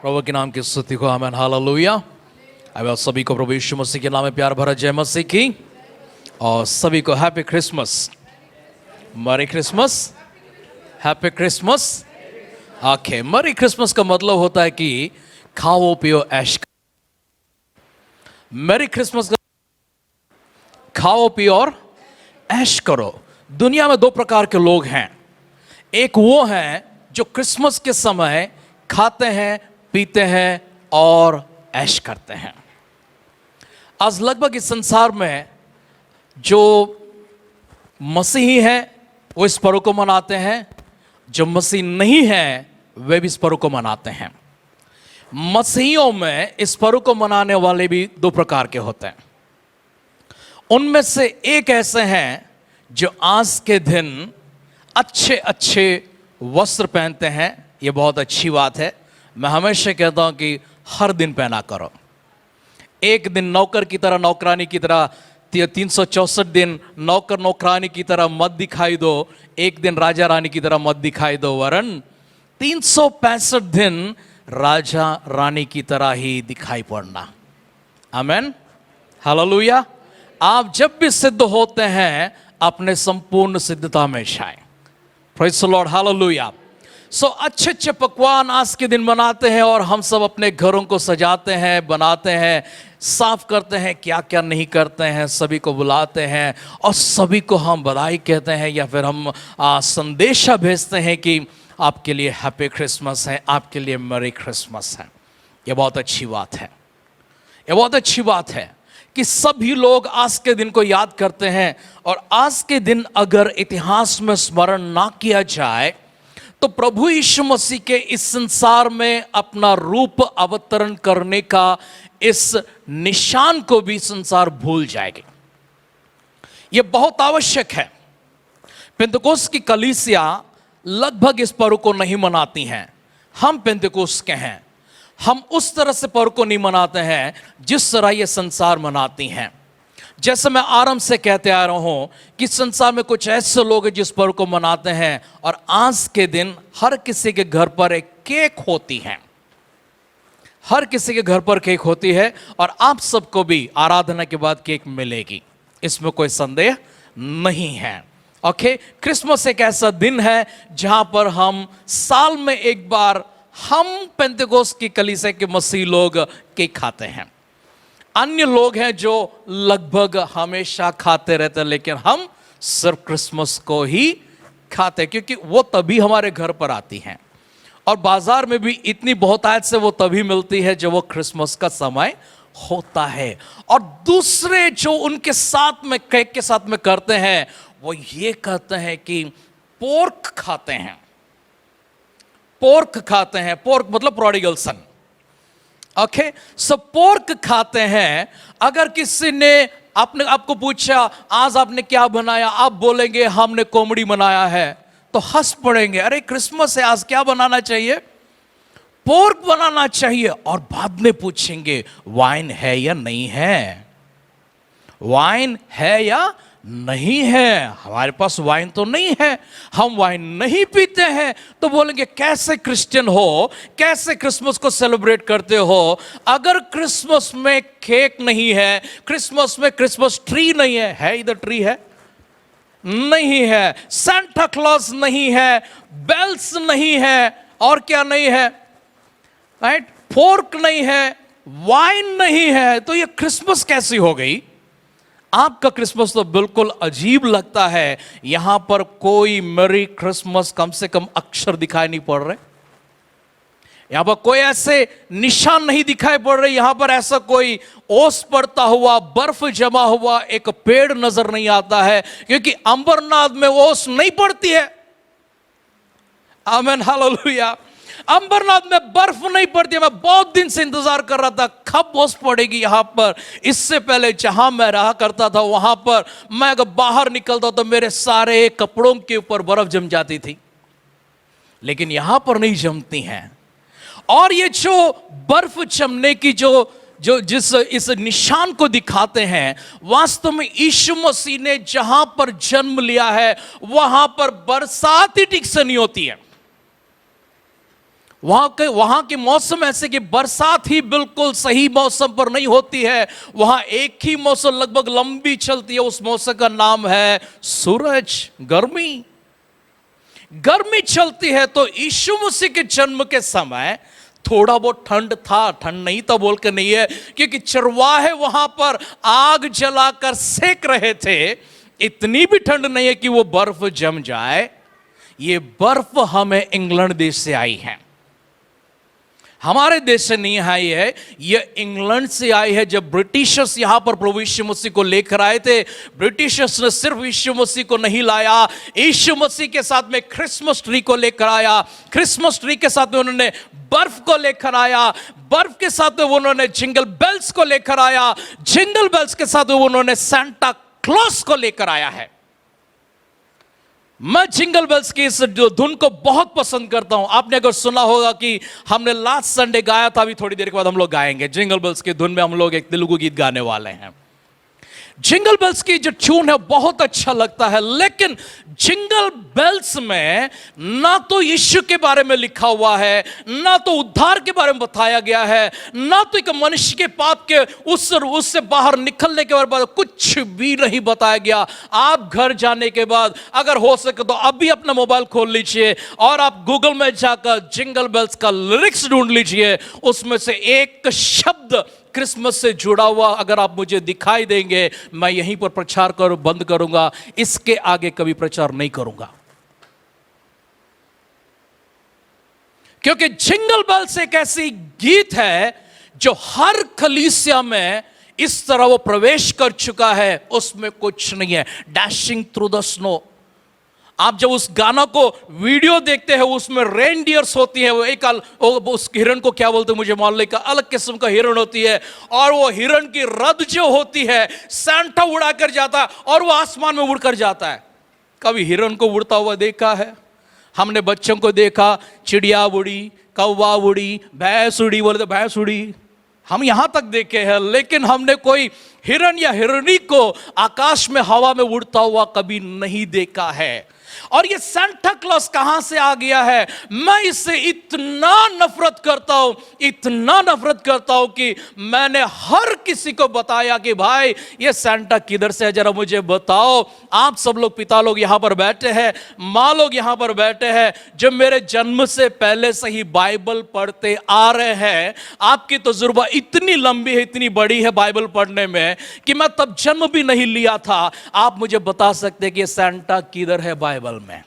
प्रभु के नाम की स्तुति हो, आमीन, हालेलुया। अब सभी को प्रभु यीशु मसीह के नाम में प्यार भरा जय मसीह की, और सभी को हैप्पी क्रिसमस, मरी क्रिसमस, हैप्पी क्रिसमस। ओके, मरी क्रिसमस का मतलब होता है कि खाओ पियो ऐश करो। मैरी क्रिसमस का खाओ पियो और ऐश करो। दुनिया में दो प्रकार के लोग हैं। एक वो हैं जो क्रिसमस के समय खाते हैं, पीते हैं और ऐश करते हैं। आज लगभग इस संसार में जो मसीही हैं वो इस पर्व को मनाते हैं, जो मसीह नहीं हैं वे भी इस पर्व को मनाते हैं। मसीहियों में इस पर्व को मनाने वाले भी दो प्रकार के होते हैं। उनमें से एक ऐसे हैं जो आज के दिन अच्छे अच्छे वस्त्र पहनते हैं। ये बहुत अच्छी बात है। मैं हमेशा कहता हूं कि हर दिन पहना करो। एक दिन नौकर की तरह, नौकरानी की तरह 364 दिन नौकर नौकरानी की तरह मत दिखाई दो, एक दिन राजा रानी की तरह मत दिखाई दो, वरन 365 दिन राजा रानी की तरह ही दिखाई पड़ना। आमीन, हालेलुया। आप जब भी सिद्ध होते हैं अपने संपूर्ण सिद्धता में शायद, प्रेज़ द लॉर्ड, हालेलुया। सो अच्छे अच्छे पकवान आज के दिन बनाते हैं और हम सब अपने घरों को सजाते हैं, बनाते हैं, साफ करते हैं, क्या क्या नहीं करते हैं, सभी को बुलाते हैं और सभी को हम बधाई कहते हैं या फिर हम संदेशा भेजते हैं कि आपके लिए हैप्पी क्रिसमस है, आपके लिए मैरी क्रिसमस है। ये बहुत अच्छी बात है। ये बहुत अच्छी बात है कि सभी लोग आज के दिन को याद करते हैं। और आज के दिन अगर इतिहास में स्मरण ना किया जाए तो प्रभु यीशु मसीह के इस संसार में अपना रूप अवतरण करने का इस निशान को भी संसार भूल जाएगी। यह बहुत आवश्यक है। पेंतकोस्त की कलीसिया लगभग इस पर्व को नहीं मनाती हैं। हम पेंतकोस्त के हैं, हम उस तरह से पर्व को नहीं मनाते हैं जिस तरह ये संसार मनाती हैं। जैसे मैं आरंभ से कहते आ रहा हूं कि संसार में कुछ ऐसे लोग हैं जिस पर्व को मनाते हैं और आज के दिन हर किसी के घर पर एक केक होती है। हर किसी के घर पर केक होती है और आप सबको भी आराधना के बाद केक मिलेगी, इसमें कोई संदेह नहीं है। ओके, क्रिसमस एक ऐसा दिन है जहां पर हम साल में एक बार हम पेंतेकोस्त की कलीसिया के मसीह लोग केक खाते हैं। अन्य लोग हैं जो लगभग हमेशा खाते रहते हैं, लेकिन हम सिर्फ क्रिसमस को ही खाते हैं क्योंकि वो तभी हमारे घर पर आती हैं। और बाजार में भी इतनी बहुतायत से वो तभी मिलती है जब वो क्रिसमस का समय होता है। और दूसरे जो उनके साथ में केक के साथ में करते हैं वो ये कहते हैं कि पोर्क खाते हैं। पोर्क खाते हैं, पोर्क मतलब प्रोडिगल सन। ओके, सो पोर्क खाते हैं। अगर किसी ने आपको पूछा आज आपने क्या बनाया, आप बोलेंगे हमने कोमड़ी बनाया है, तो हंस पड़ेंगे, अरे क्रिसमस है आज क्या बनाना चाहिए, पोर्क बनाना चाहिए। और बाद में पूछेंगे वाइन है या नहीं है, वाइन है या नहीं है। हमारे पास वाइन तो नहीं है, हम वाइन नहीं पीते हैं, तो बोलेंगे कैसे क्रिश्चियन हो, कैसे क्रिसमस को सेलिब्रेट करते हो। अगर क्रिसमस में केक नहीं है, क्रिसमस में क्रिसमस ट्री नहीं है इधर ट्री है नहीं है, सांता क्लॉज नहीं है, बेल्स नहीं है, और क्या नहीं है, राइट, फोर्क नहीं है, वाइन नहीं है, तो ये क्रिसमस कैसी हो गई। आपका क्रिसमस तो बिल्कुल अजीब लगता है। यहां पर कोई मैरी क्रिसमस कम से कम अक्षर दिखाई नहीं पड़ रहे, यहां पर कोई ऐसे निशान नहीं दिखाई पड़ रहे, यहां पर ऐसा कोई ओस पड़ता हुआ, बर्फ जमा हुआ एक पेड़ नजर नहीं आता है, क्योंकि अंबरनाथ में ओस नहीं पड़ती है। आमीन, हालेलुया। अंबरनाथ में बर्फ नहीं पड़ती है। मैं बहुत दिन से इंतजार कर रहा था कब ओस पड़ेगी यहां पर। इससे पहले जहां मैं रहा करता था वहां पर मैं अगर बाहर निकलता तो मेरे सारे कपड़ों के ऊपर बर्फ जम जाती थी, लेकिन यहां पर नहीं जमती हैं। और ये जो बर्फ जमने की जिस इस निशान को दिखाते हैं, वास्तव में यीशु मसीह ने जहां पर जन्म लिया है वहां पर बरसात ही ठीक से नहीं होती है। वहां के मौसम ऐसे कि बरसात ही बिल्कुल सही मौसम पर नहीं होती है। वहां एक ही मौसम लगभग लंबी चलती है, उस मौसम का नाम है सूरज, गर्मी। गर्मी चलती है तो यीशु मसीह के जन्म के समय थोड़ा बहुत ठंड था, ठंड नहीं था बोल के नहीं है, क्योंकि चरवाहे वहां पर आग जलाकर सेक रहे थे। इतनी भी ठंड नहीं है कि वो बर्फ जम जाए। ये बर्फ हमें इंग्लैंड देश से आई है, हमारे देश से नहीं आई है, ये इंग्लैंड से आई है। जब ब्रिटिशर्स यहां पर प्रभु यीशु मसीह को लेकर आए थे, ब्रिटिशर्स ने सिर्फ यीशु मसीह को नहीं लाया, यीशु मसीह के साथ में क्रिसमस ट्री को लेकर आया, क्रिसमस ट्री के साथ में उन्होंने बर्फ को लेकर आया, बर्फ के साथ में उन्होंने जिंगल बेल्स को लेकर आया, जिंगल बेल्स के साथ में उन्होंने सांता क्लॉस को लेकर आया है। मैं जिंगल बेल्स की इस धुन को बहुत पसंद करता हूं। आपने अगर सुना होगा कि हमने लास्ट संडे गाया था, अभी थोड़ी देर के बाद हम लोग गाएंगे जिंगल बेल्स की धुन में, हम लोग एक तेलुगु गीत गाने वाले हैं। जिंगल बेल्स की जो ट्यून है बहुत अच्छा लगता है, लेकिन जिंगल बेल्स में ना तो यीशु के बारे में लिखा हुआ है, ना तो उद्धार के बारे में बताया गया है, ना तो एक मनुष्य के पाप के उससे बाहर निकलने के बारे में कुछ भी नहीं बताया गया। आप घर जाने के बाद अगर हो सके तो अभी अपना मोबाइल खोल लीजिए और आप गूगल में जाकर जिंगल बेल्स का लिरिक्स ढूंढ लीजिए, उसमें से एक शब्द क्रिसमस से जुड़ा हुआ अगर आप मुझे दिखाई देंगे, मैं यहीं पर प्रचार कर बंद करूंगा, इसके आगे कभी प्रचार नहीं करूंगा। क्योंकि जिंगल बेल्स एक ऐसी गीत है जो हर कलीसिया में इस तरह वो प्रवेश कर चुका है, उसमें कुछ नहीं है। डैशिंग थ्रू द स्नो, आप जब उस गाना को वीडियो देखते हैं, उसमें रेनडियर्स होती है, वो एक उस हिरण को क्या बोलते हैं मुझे मालूम नहीं, का अलग किस्म का हिरण होती है, और वो हिरण की रद जो होती है सांता उड़ा कर जाता है और वो आसमान में उड़कर जाता है। कभी हिरण को उड़ता हुआ देखा है? हमने बच्चों को देखा, चिड़िया उड़ी, कौवा उड़ी, भैंस उड़ी, बोले तो भैंस उड़ी, हम यहां तक देखे हैं, लेकिन हमने कोई हिरण या हिरणी को आकाश में हवा में उड़ता हुआ कभी नहीं देखा है। और ये सांता क्लॉस कहां से आ गया है? मैं इससे इतना नफरत करता हूं, इतना नफरत करता हूं कि मैंने हर किसी को बताया कि भाई ये सांता किधर से है, जरा मुझे बताओ। आप सब लोग, पिता लोग यहां पर बैठे हैं, माँ लोग यहां पर बैठे हैं, जो मेरे जन्म से पहले से ही बाइबल पढ़ते आ रहे हैं। आपकी तजुर्बा इतनी लंबी है, इतनी बड़ी है बाइबल पढ़ने में कि मैं तब जन्म भी नहीं लिया था। आप मुझे बता सकते हैं कि सांता किधर है बाइबल में?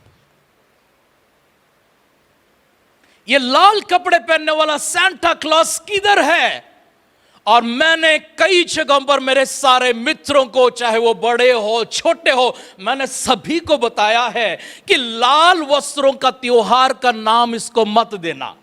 ये लाल कपड़े पहनने वाला सांता क्लॉस किधर है? और मैंने कई जगहों पर मेरे सारे मित्रों को, चाहे वो बड़े हो छोटे हो, मैंने सभी को बताया है कि लाल वस्त्रों का त्योहार का नाम इसको मत देना।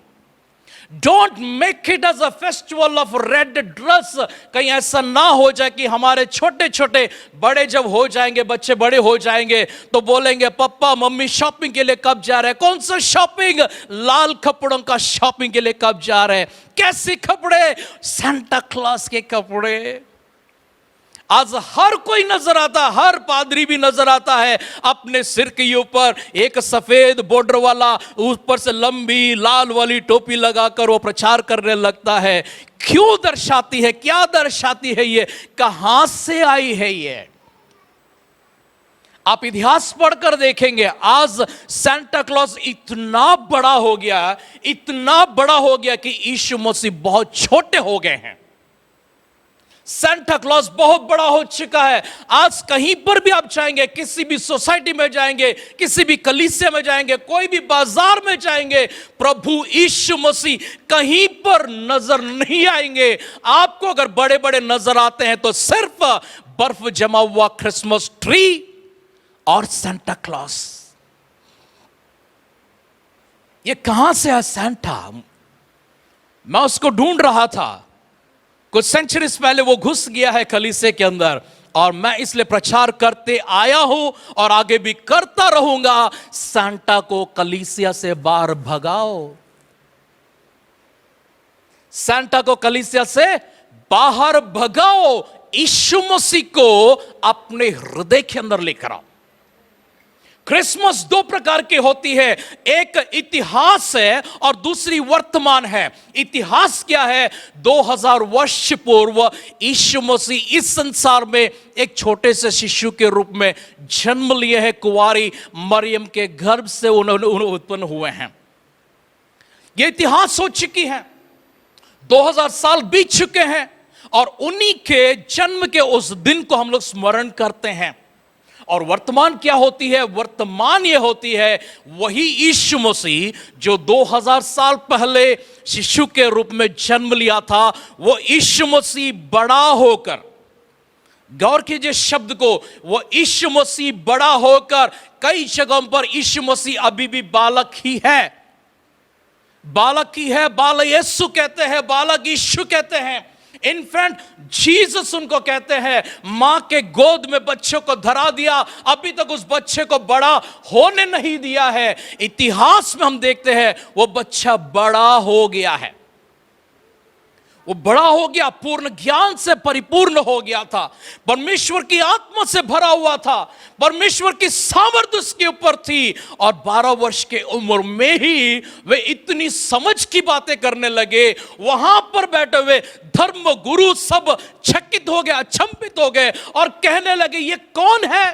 Don't make it as a festival of red dress. कहीं ऐसा ना हो जाए कि हमारे छोटे छोटे बड़े जब हो जाएंगे, बच्चे बड़े हो जाएंगे तो बोलेंगे पप्पा मम्मी शॉपिंग के लिए कब जा रहे हैं? कौन सा शॉपिंग? लाल कपड़ों का शॉपिंग के लिए कब जा रहे हैं? कैसे कपड़े? सांता क्लॉस के कपड़े। आज हर कोई नजर आता, हर पादरी भी नजर आता है अपने सिर के ऊपर एक सफेद बॉर्डर वाला, ऊपर से लंबी लाल वाली टोपी लगाकर वो प्रचार करने लगता है। क्यों दर्शाती है? क्या दर्शाती है? ये कहां से आई है? ये आप इतिहास पढ़कर देखेंगे। आज सांता क्लॉस इतना बड़ा हो गया, इतना बड़ा हो गया कि यीशु मसीह बहुत छोटे हो गए हैं। सांता क्लॉस बहुत बड़ा हो चुका है। आज कहीं पर भी आप जाएंगे, किसी भी सोसाइटी में जाएंगे, किसी भी कलीसिया में जाएंगे, कोई भी बाजार में जाएंगे, प्रभु यीशु मसीह कहीं पर नजर नहीं आएंगे। आपको अगर बड़े बड़े नजर आते हैं तो सिर्फ बर्फ जमा हुआ क्रिसमस ट्री और सांता क्लॉस। ये कहां से है सांता? मैं उसको ढूंढ रहा था। कुछ सेंचुरीज पहले वो घुस गया है कलीसिया के अंदर, और मैं इसलिए प्रचार करते आया हूं और आगे भी करता रहूंगा। सांता को कलीसिया से बाहर भगाओ, सांता को कलीसिया से बाहर भगाओ। यीशु मसीह को अपने हृदय के अंदर लेकर आओ। क्रिसमस दो प्रकार की होती है, एक इतिहास है और दूसरी वर्तमान है। इतिहास क्या है? 2000 वर्ष पूर्व यीशु मसीह इस संसार में एक छोटे से शिशु के रूप में जन्म लिए हैं, कुंवारी मरियम के गर्भ से उन्होंने उत्पन्न हुए हैं। यह इतिहास हो चुकी है, 2000 साल बीत चुके हैं और उन्हीं के जन्म के उस दिन को हम लोग स्मरण करते हैं। और वर्तमान क्या होती है? वर्तमान ये होती है वही यीशु मसीह जो 2000 साल पहले शिशु के रूप में जन्म लिया था, वो यीशु मसीह बड़ा होकर, गौर कीजिए शब्द को, वो यीशु मसीह बड़ा होकर, कई जगहों पर यीशु मसीह अभी भी बालक ही है, बालक ही है। बालक यीशु कहते हैं, बालक यीशु कहते हैं, इन्फेंट जीसस उनको कहते हैं। मां के गोद में बच्चों को धरा दिया, अभी तक उस बच्चे को बड़ा होने नहीं दिया है। इतिहास में हम देखते हैं वो बच्चा बड़ा हो गया है, वो बड़ा हो गया, पूर्ण ज्ञान से परिपूर्ण हो गया था, परमेश्वर की आत्मा से भरा हुआ था, परमेश्वर की सामर्थ्य उसके ऊपर थी। और 12 वर्ष के उम्र में ही वे इतनी समझ की बातें करने लगे, वहां पर बैठे हुए धर्म गुरु सब चकित हो गए, अचंभित हो गए और कहने लगे ये कौन है?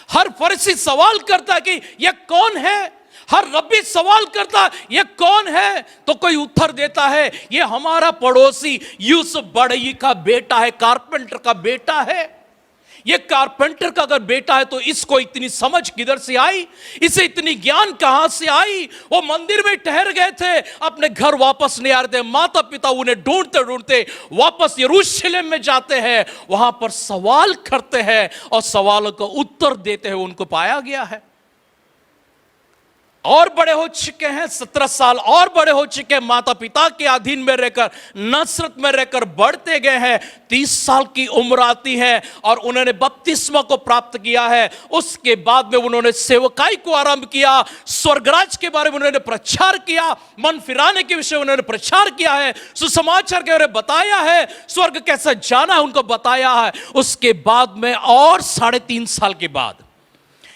हर फरीसी सवाल करता कि यह कौन है, हर रब्बी सवाल करता ये कौन है, तो कोई उत्तर देता है ये हमारा पड़ोसी यूसुफ बड़ई का बेटा है, कारपेंटर का बेटा है। ये कारपेंटर का अगर बेटा है तो इसको इतनी समझ किधर से आई, इसे इतनी ज्ञान कहां से आई? वो मंदिर में ठहर गए थे, अपने घर वापस नहीं आ रहे थे, माता पिता उन्हें ढूंढते ढूंढते वापस यरूशलेम में जाते हैं, वहां पर सवाल करते हैं और सवालों का उत्तर देते हैं, उनको पाया गया है। और बड़े हो चुके हैं, 17 साल और बड़े हो चुके हैं, माता पिता के अधीन में रहकर, नसरत में रहकर बढ़ते गए हैं। 30 साल की उम्र आती है और उन्होंने बपतिस्मा को प्राप्त किया है। उसके बाद में उन्होंने सेवकाई को आरंभ किया, स्वर्गराज के बारे में उन्होंने प्रचार किया, मन फिराने के विषय उन्होंने प्रचार किया है, सुसमाचार के बारे में बताया है, स्वर्ग कैसे जाना है उनको बताया है। उसके बाद में और 3.5 साल के बाद,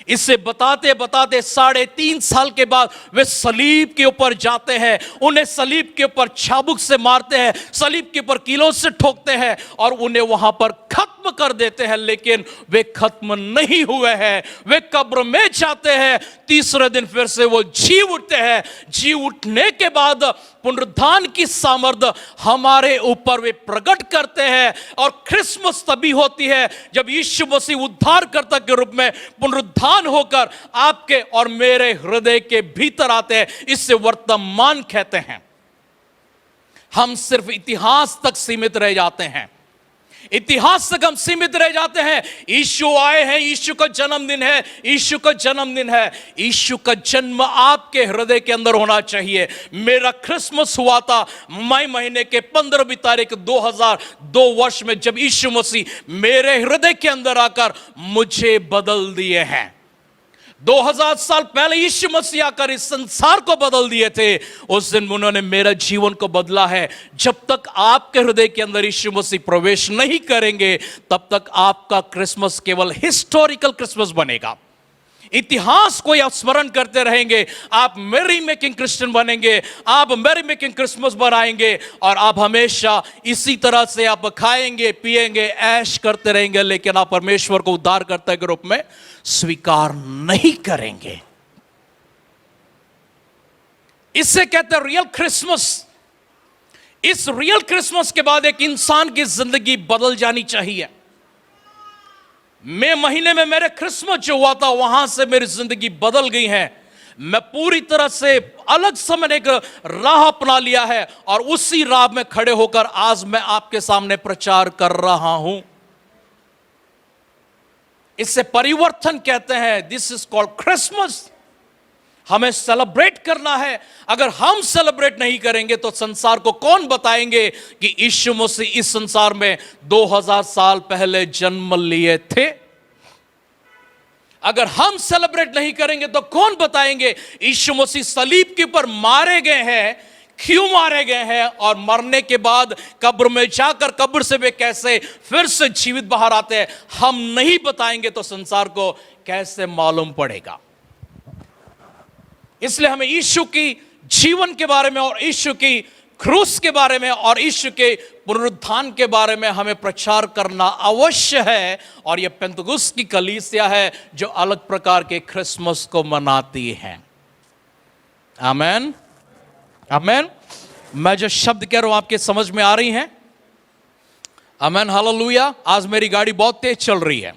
इसे बताते बताते 3.5 साल के बाद वे सलीब के ऊपर जाते हैं, उन्हें सलीब के ऊपर चाबुक से मारते हैं, सलीब के ऊपर कीलों से ठोकते हैं और उन्हें वहां पर खत्म कर देते हैं। लेकिन वे खत्म नहीं हुए हैं, वे कब्र में जाते हैं, तीसरे दिन फिर से वो जी उठते हैं। जी उठने के बाद पुनरुत्थान की सामर्थ्य हमारे ऊपर वे प्रकट करते हैं। और क्रिसमस तभी होती है जब यीशु मसीह उद्धारकर्ता के रूप में पुनरुत्थान होकर आपके और मेरे हृदय के भीतर आते हैं। इससे वर्तमान कहते हैं। हम सिर्फ इतिहास तक सीमित रह जाते हैं, इतिहास तक हम सीमित रह जाते हैं। यीशु आए हैं, यीशु का जन्मदिन है, यीशु का जन्मदिन है। यीशु का जन्म आपके हृदय के अंदर होना चाहिए। मेरा क्रिसमस हुआ था मई महीने के 15वीं तारीख 2002 वर्ष में, जब यीशु मसीह मेरे हृदय के अंदर आकर मुझे बदल दिए हैं। 2000 साल पहले यीशु मसीह आकर इस संसार को बदल दिए थे, उस दिन उन्होंने मेरा जीवन को बदला है। जब तक आपके हृदय के अंदर यीशु मसीह प्रवेश नहीं करेंगे, तब तक आपका क्रिसमस केवल हिस्टोरिकल क्रिसमस बनेगा। इतिहास को आप स्मरण करते रहेंगे, आप मैरी मेकिंग क्रिश्चियन बनेंगे, आप मैरी मेकिंग क्रिसमस बनाएंगे और आप हमेशा इसी तरह से आप खाएंगे पिएंगे ऐश करते रहेंगे, लेकिन आप परमेश्वर को उद्धारकर्ता के रूप में स्वीकार नहीं करेंगे। इससे कहते हैं रियल क्रिसमस। इस रियल क्रिसमस के बाद एक इंसान की जिंदगी बदल जानी चाहिए। मई महीने में मेरे क्रिसमस जो हुआ था, वहां से मेरी जिंदगी बदल गई है। मैं पूरी तरह से अलग से मैंने एक राह अपना लिया है और उसी राह में खड़े होकर आज मैं आपके सामने प्रचार कर रहा हूं। इससे परिवर्तन कहते हैं। This is called Christmas. हमें सेलिब्रेट करना है। अगर हम सेलिब्रेट नहीं करेंगे तो संसार को कौन बताएंगे कि यीशु मसीह इस संसार में 2000 साल पहले जन्म लिए थे। अगर हम सेलिब्रेट नहीं करेंगे तो कौन बताएंगे यीशु मसीह सलीब के ऊपर मारे गए हैं, क्यों मारे गए हैं और मरने के बाद कब्र में जाकर कब्र से वे कैसे फिर से जीवित बाहर आते हैं। हम नहीं बताएंगे तो संसार को कैसे मालूम पड़ेगा। इसलिए हमें यीशु की जीवन के बारे में और यीशु की क्रूस के बारे में और यीशु के पुनरुत्थान के बारे में हमें प्रचार करना अवश्य है। और यह पेंतुकुस्त की कलीसिया है जो अलग प्रकार के क्रिसमस को मनाती है। आमेन, आमेन। मैं जो शब्द कह रहा हूं आपके समझ में आ रही हैं? आमेन, हालेलुया। आज मेरी गाड़ी बहुत तेज चल रही है।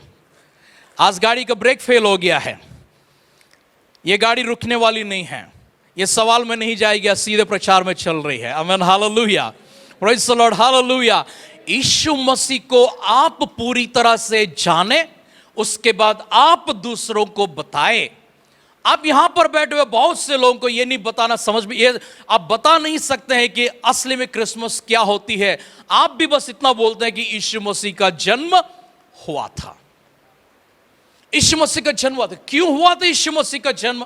आज गाड़ी का ब्रेक फेल हो गया है। यह गाड़ी रुकने वाली नहीं है, ये सवाल में नहीं जाएगी, सीधे प्रचार में चल रही है। Amen, hallelujah, praise the Lord, hallelujah. Yeshu Masih को आप पूरी तरह से जाने, उसके बाद आप दूसरों को बताएं। आप यहां पर बैठे हुए बहुत से लोगों को ये नहीं बताना, समझ में ये आप बता नहीं सकते हैं कि असली में क्रिसमस क्या होती है। आप भी बस इतना बोलते हैं कि यीशु मसीह का जन्म हुआ था। यीशु मसीह का जन्म हुआ था। क्यों हुआ था यीशु मसीह का जन्म?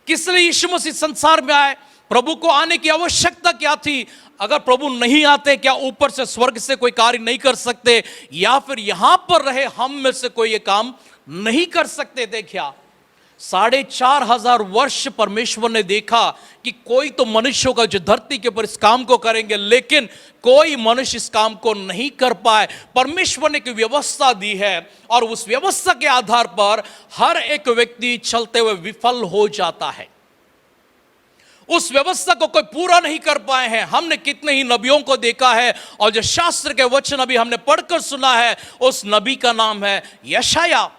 किस लिए यीशु मसीह संसार में आए? प्रभु को आने की आवश्यकता क्या थी? अगर प्रभु नहीं आते, क्या ऊपर से स्वर्ग से कोई कार्य नहीं कर सकते, या फिर यहां पर रहे हम में से कोई ये काम नहीं कर सकते थे क्या? 4,500 वर्ष परमेश्वर ने देखा कि कोई तो मनुष्यों का जो धरती के ऊपर इस काम को करेंगे, लेकिन कोई मनुष्य इस काम को नहीं कर पाए। परमेश्वर ने एक व्यवस्था दी है और उस व्यवस्था के आधार पर हर एक व्यक्ति चलते हुए विफल हो जाता है। उस व्यवस्था को कोई पूरा नहीं कर पाए हैं। हमने कितने ही नबियों को देखा है और जो शास्त्र के वचन अभी हमने पढ़कर सुना है, उस नबी का नाम है यशाया।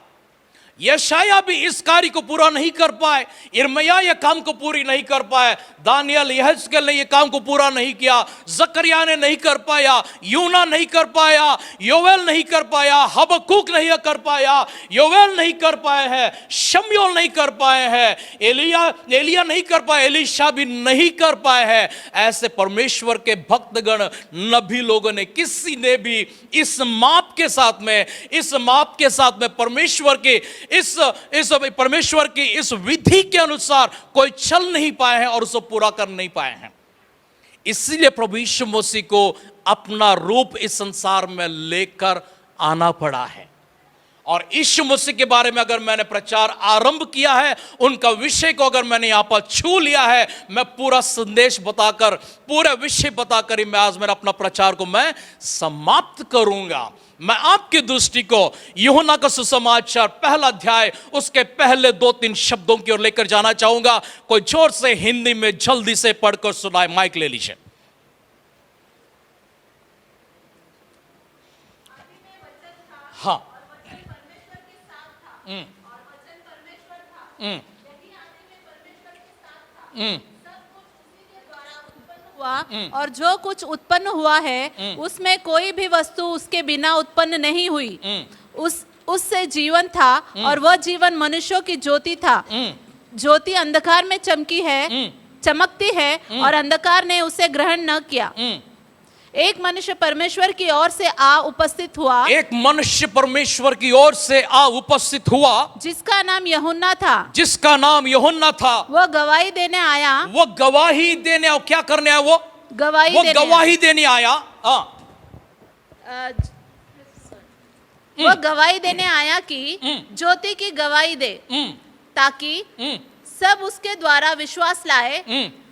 यशाया भी इस कार्य को पूरा नहीं कर पाए। यिर्मयाह यह काम को पूरी नहीं कर पाए। दानियल, यहेजकेल ने यह काम को पूरा नहीं किया। जकरिया ने नहीं कर पाया। यूना नहीं कर पाया। योवेल नहीं कर पाया। हबक्कूक नहीं कर पाया। योवेल नहीं कर पाए हैं। शमूएल नहीं कर पाए हैं। एलिया नहीं कर पाए। एलीशा भी नहीं कर पाए हैं। ऐसे परमेश्वर के भक्तगण नबी लोगों ने, किसी ने भी इस माप के साथ में परमेश्वर के इस परमेश्वर की इस विधि के अनुसार कोई चल नहीं पाए हैं और उसको पूरा कर नहीं पाए हैं। इसलिए प्रभु यीशु मसीह को अपना रूप इस संसार में लेकर आना पड़ा है। और यीशु मसीह के बारे में अगर मैंने प्रचार आरंभ किया है, उनका विषय को अगर मैंने यहां पर छू लिया है, मैं पूरा संदेश बताकर, पूरा विषय बताकर ही मैं आज मेरा अपना प्रचार को मैं समाप्त करूंगा। मैं आपकी दृष्टि को यूहन्ना का सुसमाचार पहला अध्याय उसके पहले 2-3 शब्दों की ओर लेकर जाना चाहूंगा। कोई जोर से हिंदी में जल्दी से पढ़कर सुनाए। माइक ले लीजिए। हाँ, और जो कुछ उत्पन्न हुआ है उसमें कोई भी वस्तु उसके बिना उत्पन्न नहीं हुई। उससे जीवन था और वह जीवन मनुष्यों की ज्योति था। ज्योति अंधकार में चमकती है और अंधकार ने उसे ग्रहण न किया। एक मनुष्य परमेश्वर की ओर से आ उपस्थित हुआ। एक मनुष्य परमेश्वर की ओर से आ उपस्थित हुआ, जिसका नाम यूहन्ना था। जिसका नाम यूहन्ना था। वह गवाही देने आया। वो गवाही देने आया। क्या करने आया? वो गवाही देने आया। वह गवाही देने आया कि ज्योति की गवाही दे, ताकि सब उसके द्वारा विश्वास लाए।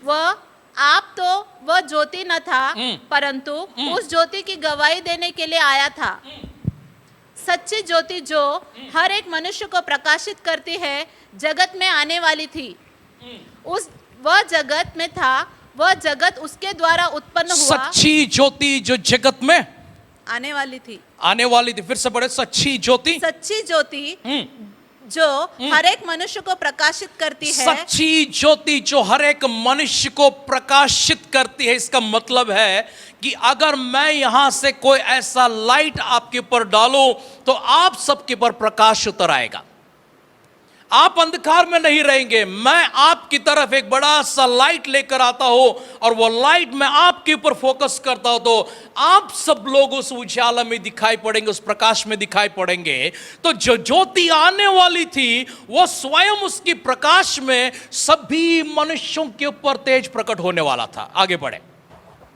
वह ज्योति न था, परंतु उस ज्योति की गवाही देने के लिए आया था। सच्ची ज्योति जो हर एक मनुष्य को प्रकाशित करती है, जगत में आने वाली थी। वह जगत में था, वह जगत उसके द्वारा उत्पन्न हुआ। सच्ची ज्योति जो जगत में आने वाली थी। फिर से पढ़े। सच्ची ज्योति जो हर एक मनुष्य को प्रकाशित करती है। सच्ची ज्योति जो हर एक मनुष्य को प्रकाशित करती है। इसका मतलब है कि अगर मैं यहां से कोई ऐसा लाइट आपके ऊपर डालूं तो आप सबके ऊपर प्रकाश उतर आएगा। आप अंधकार में नहीं रहेंगे। मैं आपकी तरफ एक बड़ा सा लाइट लेकर आता हूं और वो लाइट मैं आपके ऊपर फोकस करता हूं तो आप सब लोग उस उजाला में दिखाई पड़ेंगे, उस प्रकाश में दिखाई पड़ेंगे। तो जो ज्योति आने वाली थी वो स्वयं उसकी प्रकाश में सभी मनुष्यों के ऊपर तेज प्रकट होने वाला था। आगे बढ़े।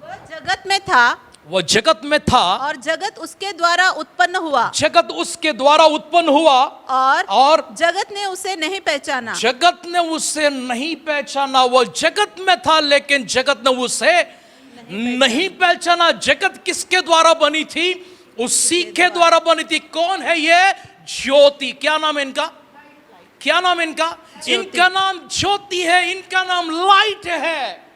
वह जगत में था। वो जगत में था, और जगत उसके द्वारा उत्पन्न हुआ, जगत उसके द्वारा उत्पन्न हुआ, और जगत ने उसे नहीं पहचाना। जगत ने उसे नहीं पहचाना। वो जगत में था लेकिन जगत ने उसे नहीं पहचाना। जगत किसके द्वारा बनी थी? उसी के द्वारा बनी थी। कौन है ये? ज्योति। क्या नाम है इनका? क्या नाम है इनका? इनका नाम ज्योति है, इनका नाम लाइट है,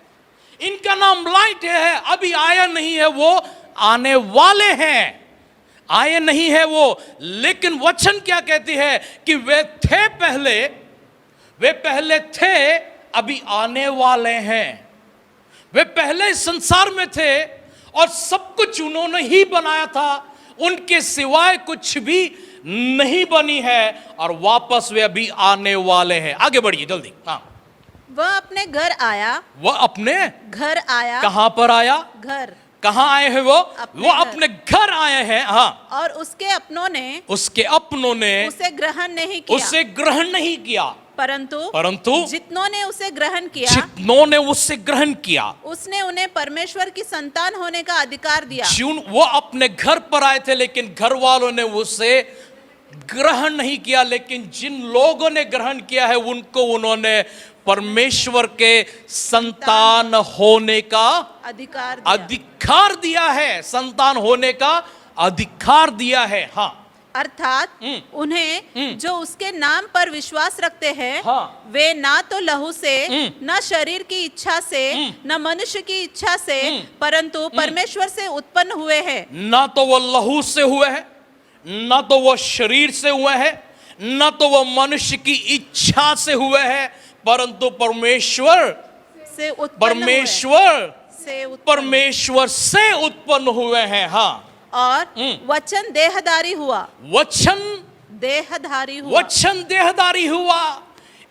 इनका नाम लाइट है। अभी आया नहीं है वो, आने वाले हैं। आए नहीं है वो, लेकिन वचन क्या कहती है कि वे थे पहले, वे पहले थे, अभी आने वाले हैं। वे पहले इस संसार में थे और सब कुछ उन्होंने ही बनाया था, उनके सिवाय कुछ भी नहीं बनी है, और वापस वे अभी आने वाले हैं। आगे बढ़िए जल्दी। हाँ, वह अपने घर आया। वह अपने घर आया। कहां पर आया? घर। कहां आए हैं वो? वो अपने घर आए हैं। हाँ, और उसके अपनों ने, उसके अपनों ने उसे ग्रहण नहीं किया। उसे ग्रहण नहीं किया, परंतु जितनों ने उसे ग्रहण किया, जितनों ने उसे ग्रहण किया, उसने उन्हें परमेश्वर की संतान होने का अधिकार दिया। वो अपने घर पर आए थे लेकिन घर वालों ने उसे ग्रहण नहीं किया, लेकिन जिन लोगों ने ग्रहण किया है उनको उन्होंने परमेश्वर के संतान होने का अधिकार दिया है। संतान होने का अधिकार दिया है। हाँ, अर्थात उन्हें जो उसके नाम पर विश्वास रखते हैं, हाँ, वे ना तो लहू से, न शरीर की इच्छा से, न मनुष्य की इच्छा से, परंतु परमेश्वर से उत्पन्न हुए हैं। ना तो वो लहू से हुए हैं, ना तो वो शरीर से हुए हैं, ना तो वो मनुष्य की इच्छा से हुए हैं, परंतु परमेश्वर से उत्पन्न हुए हैं। हाँ, और वचन देहधारी हुआ। वचन देहधारी हुआ।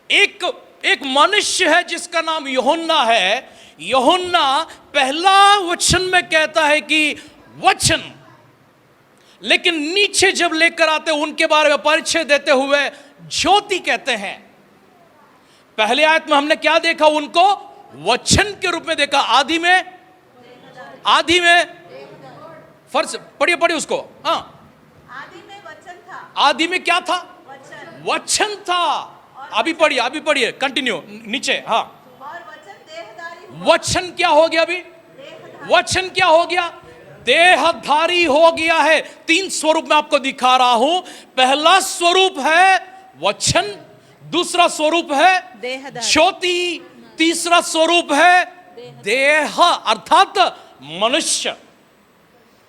एक मनुष्य है जिसका नाम यूहन्ना है। यूहन्ना पहला वचन में कहता है कि वचन, लेकिन नीचे जब लेकर आते उनके बारे में परिचय देते हुए ज्योति कहते हैं। पहले आयत में हमने क्या देखा? उनको वचन के रूप में देखा। आदि में फर्ज पढ़िए उसको। हाँ, आदि में वचन था। आदि में क्या था? वचन था। अभी पढ़िए कंटिन्यू नीचे। हाँ, और वचन क्या हो गया? अभी वचन क्या हो गया? देहधारी हो गया है। 3 स्वरूप में आपको दिखा रहा हूं। पहला स्वरूप है वचन, दूसरा स्वरूप है ज्योति, तीसरा स्वरूप है देह अर्थात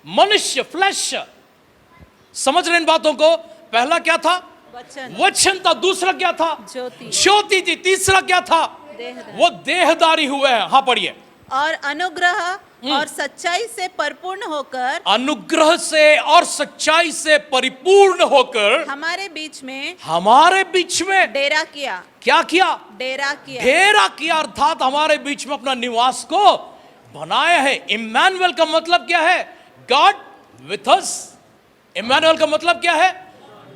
मनुष्य फ्लैश। समझ रहे इन बातों को? पहला क्या था? वचन था। दूसरा क्या था? ज्योति थी। तीसरा क्या था? वो देहधारी हुए हैं। हाँ, पढ़िए। और अनुग्रह और सच्चाई से परिपूर्ण होकर, अनुग्रह से और सच्चाई से परिपूर्ण होकर हमारे बीच में डेरा किया। क्या किया? डेरा किया अर्थात हमारे बीच में अपना निवास को बनाया है। इम्मानुएल का मतलब क्या है? God with us. इम्मानुएल का मतलब क्या है?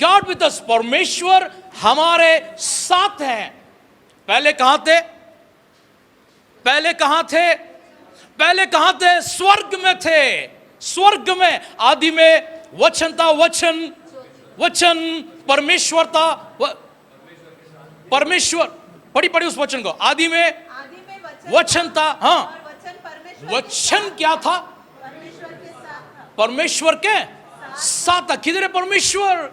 God with us. परमेश्वर हमारे साथ हैं। पहले कहां थे? पहले कहां थे? स्वर्ग में थे। स्वर्ग में आदि में वचन था। वचन परमेश्वर था। परमेश्वर पढ़ी उस वचन को। आदि में वचन था। हाँ, वचन क्या था? परमेश्वर के साथ था। किधर है परमेश्वर?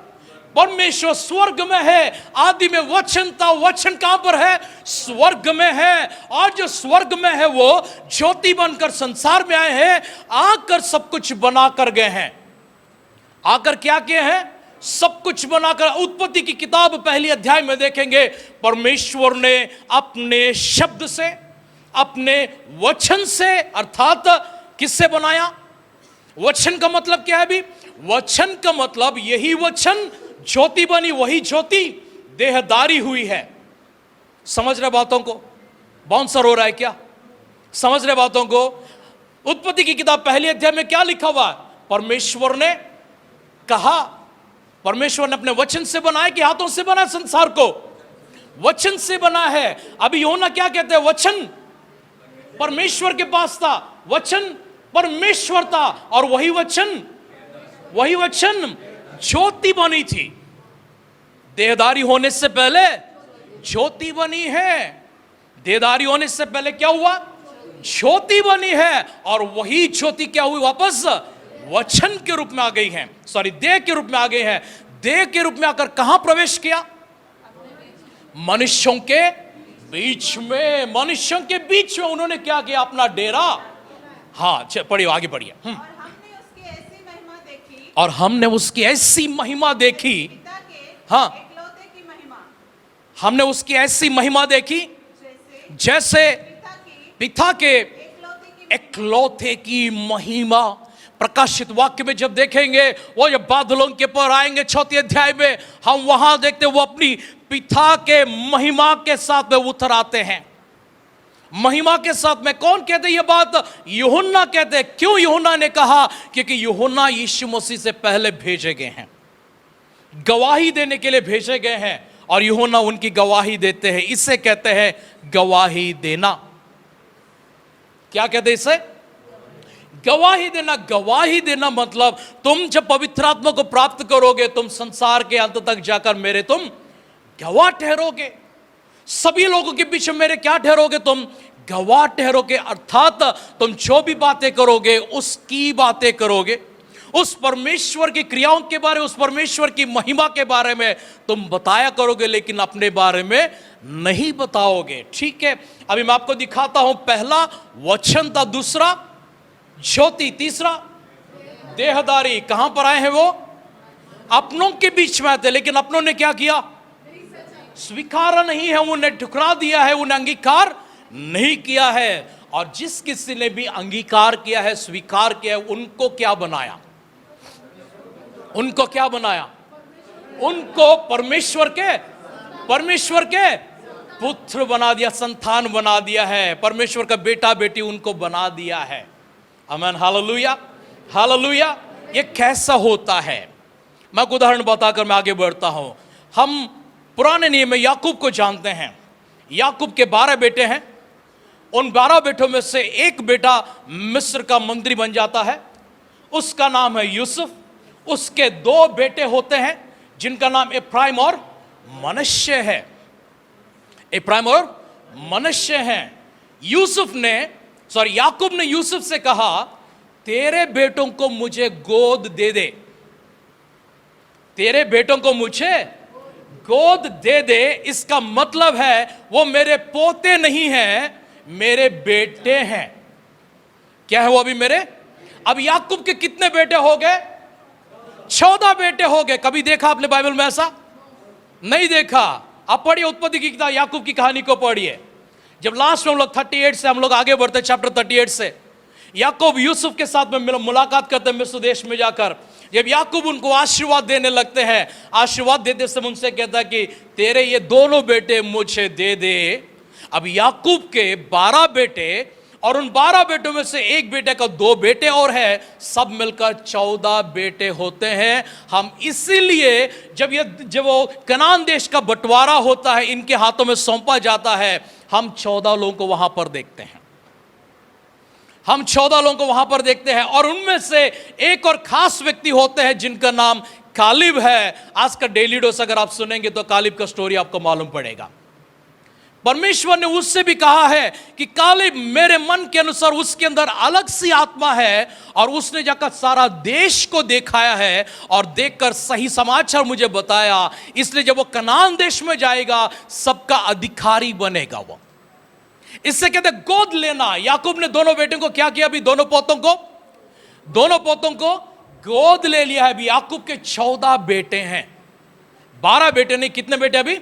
परमेश्वर स्वर्ग में है। आदि में वचन था। वचन कहां पर है? स्वर्ग में है। और जो स्वर्ग में है वो ज्योति बनकर संसार में आए हैं। आकर सब कुछ बनाकर गए हैं। आकर क्या किए हैं? सब कुछ बनाकर। उत्पत्ति की किताब पहली अध्याय में देखेंगे, परमेश्वर ने अपने शब्द से, अपने वचन से, अर्थात किससे बनाया? वचन का मतलब क्या है? अभी वचन का मतलब यही वचन ज्योति बनी, वही ज्योति देहधारी हुई है। समझ रहे बातों को? बाउंसर हो रहा है क्या? समझ रहे बातों को? उत्पत्ति की किताब पहले अध्याय में क्या लिखा हुआ? परमेश्वर ने कहा, परमेश्वर ने अपने वचन से बनाया कि हाथों से बना संसार को? वचन से बना है। अभी यूहन्ना क्या कहते हैं? वचन परमेश्वर के पास था, वचन परमेश्वर था और वही वचन ज्योति बनी थी। देहधारी होने से पहले ज्योति बनी है। देहधारी होने से पहले क्या हुआ? ज्योति बनी है। और वही ज्योति क्या हुई? वापस वचन के रूप में आ गई है, देह के रूप में आ गई है। देह के रूप में आकर कहां प्रवेश किया? मनुष्यों के बीच में। मनुष्यों के बीच में उन्होंने क्या किया? अपना डेरा। हाँ, पढ़िए, आगे पढ़िए। और हमने उसकी ऐसी महिमा देखी। हाँ, हमने उसकी ऐसी महिमा देखी जैसे पिता के एकलौते की महिमा। प्रकाशित वाक्य में जब देखेंगे, वो जब बादलों के पर आएंगे 4 अध्याय में, हम वहां देखते वो अपनी पिता के महिमा के साथ में उतर आते हैं। महिमा के साथ में। कौन कहते ये बात? यूहन्ना कहते। क्यों यूहन्ना ने कहा? क्योंकि यूहन्ना यीशु मसीह से पहले भेजे गए हैं, गवाही देने के लिए भेजे गए हैं, और यूहन्ना उनकी गवाही देते हैं। इसे कहते हैं गवाही देना। क्या कहते हैं इसे? गवाही देना। गवाही देना मतलब तुम जब पवित्र आत्मा को प्राप्त करोगे, तुम संसार के अंत तक जाकर मेरे तुम गवाह ठहरोगे। सभी लोगों के बीच में मेरे क्या ठहरोगे? तुम गवाह ठहरोगे। अर्थात तुम जो भी बातें करोगे उसकी बातें करोगे, उस परमेश्वर की क्रियाओं के बारे में, उस परमेश्वर की महिमा के बारे में तुम बताया करोगे, लेकिन अपने बारे में नहीं बताओगे। ठीक है, अभी मैं आपको दिखाता हूं। पहला वचन था, दूसरा ज्योति, तीसरा देहधारी। कहां पर आए हैं वो? अपनों के बीच में आते, लेकिन अपनों ने क्या किया? स्वीकारा नहीं है, उन्हें ठुकरा दिया है, उन्हें अंगीकार नहीं किया है। और जिस किसी ने भी अंगीकार किया है, स्वीकार किया है, उनको क्या बनाया? उनको क्या बनाया? उनको परमेश्वर के पुत्र बना दिया, संतान बना दिया है। परमेश्वर का बेटा बेटी उनको बना दिया है। आमीन, हालेलुया, हालेलुया। ये कैसा होता है? मैं एक उदाहरण बताकर मैं आगे बढ़ता हूं। हम पुराने नियम में याकूब को जानते हैं। याकूब के 12 बेटे हैं। उन 12 बेटों में से एक बेटा मिस्र का मंत्री बन जाता है, उसका नाम है यूसुफ। उसके 2 बेटे होते हैं जिनका नाम इफ्राइम और मनश्शे है। इफ्राइम और मनश्शे हैं। याकूब ने यूसुफ से कहा, तेरे बेटों को मुझे गोद दे दे, तेरे बेटों को मुझे गोद दे दे। इसका मतलब है वो मेरे पोते नहीं हैं, मेरे बेटे हैं। क्या है वो? अभी मेरे। अब याकूब के कितने बेटे हो गए? 14 बेटे हो गए। कभी देखा आपने बाइबल में ऐसा? नहीं देखा। आप पढ़िए उत्पत्ति की किताब, याकूब की कहानी को पढ़िए। जब लास्ट में हम लोग 38 से हम लोग आगे बढ़ते, चैप्टर 38 से, याकूब यूसुफ के साथ में मुलाकात करते हैं मिस्र देश में जाकर। जब याकूब उनको आशीर्वाद देने लगते हैं, आशीर्वाद देते समय उनसे कहता है कि तेरे ये दोनों बेटे मुझे दे दे। अब याकूब के 12 बेटे, और उन 12 बेटों में से एक बेटे का 2 बेटे और है, सब मिलकर 14 बेटे होते हैं। हम इसीलिए जब वो कनान देश का बंटवारा होता है, इनके हाथों में सौंपा जाता है, हम 14 लोगों को वहां पर देखते हैं। हम 14 लोगों को वहां पर देखते हैं। और उनमें से एक और खास व्यक्ति होते हैं जिनका नाम कालिब है। आज का डेली डोज अगर आप सुनेंगे तो कालिब का स्टोरी आपको मालूम पड़ेगा। परमेश्वर ने उससे भी कहा है कि कालिब, मेरे मन के अनुसार उसके अंदर अलग सी आत्मा है, और उसने जाकर सारा देश को दिखाया है और देखकर सही समाचार मुझे बताया। इसलिए जब वो कनान देश में जाएगा, सबका अधिकारी बनेगा वो। इससे कहते गोद लेना। याकूब ने दोनों बेटों को क्या किया? अभी दोनों पोतों को गोद ले लिया है। अभी याकूब के 14 बेटे हैं। 12 बेटे नहीं, कितने बेटे? अभी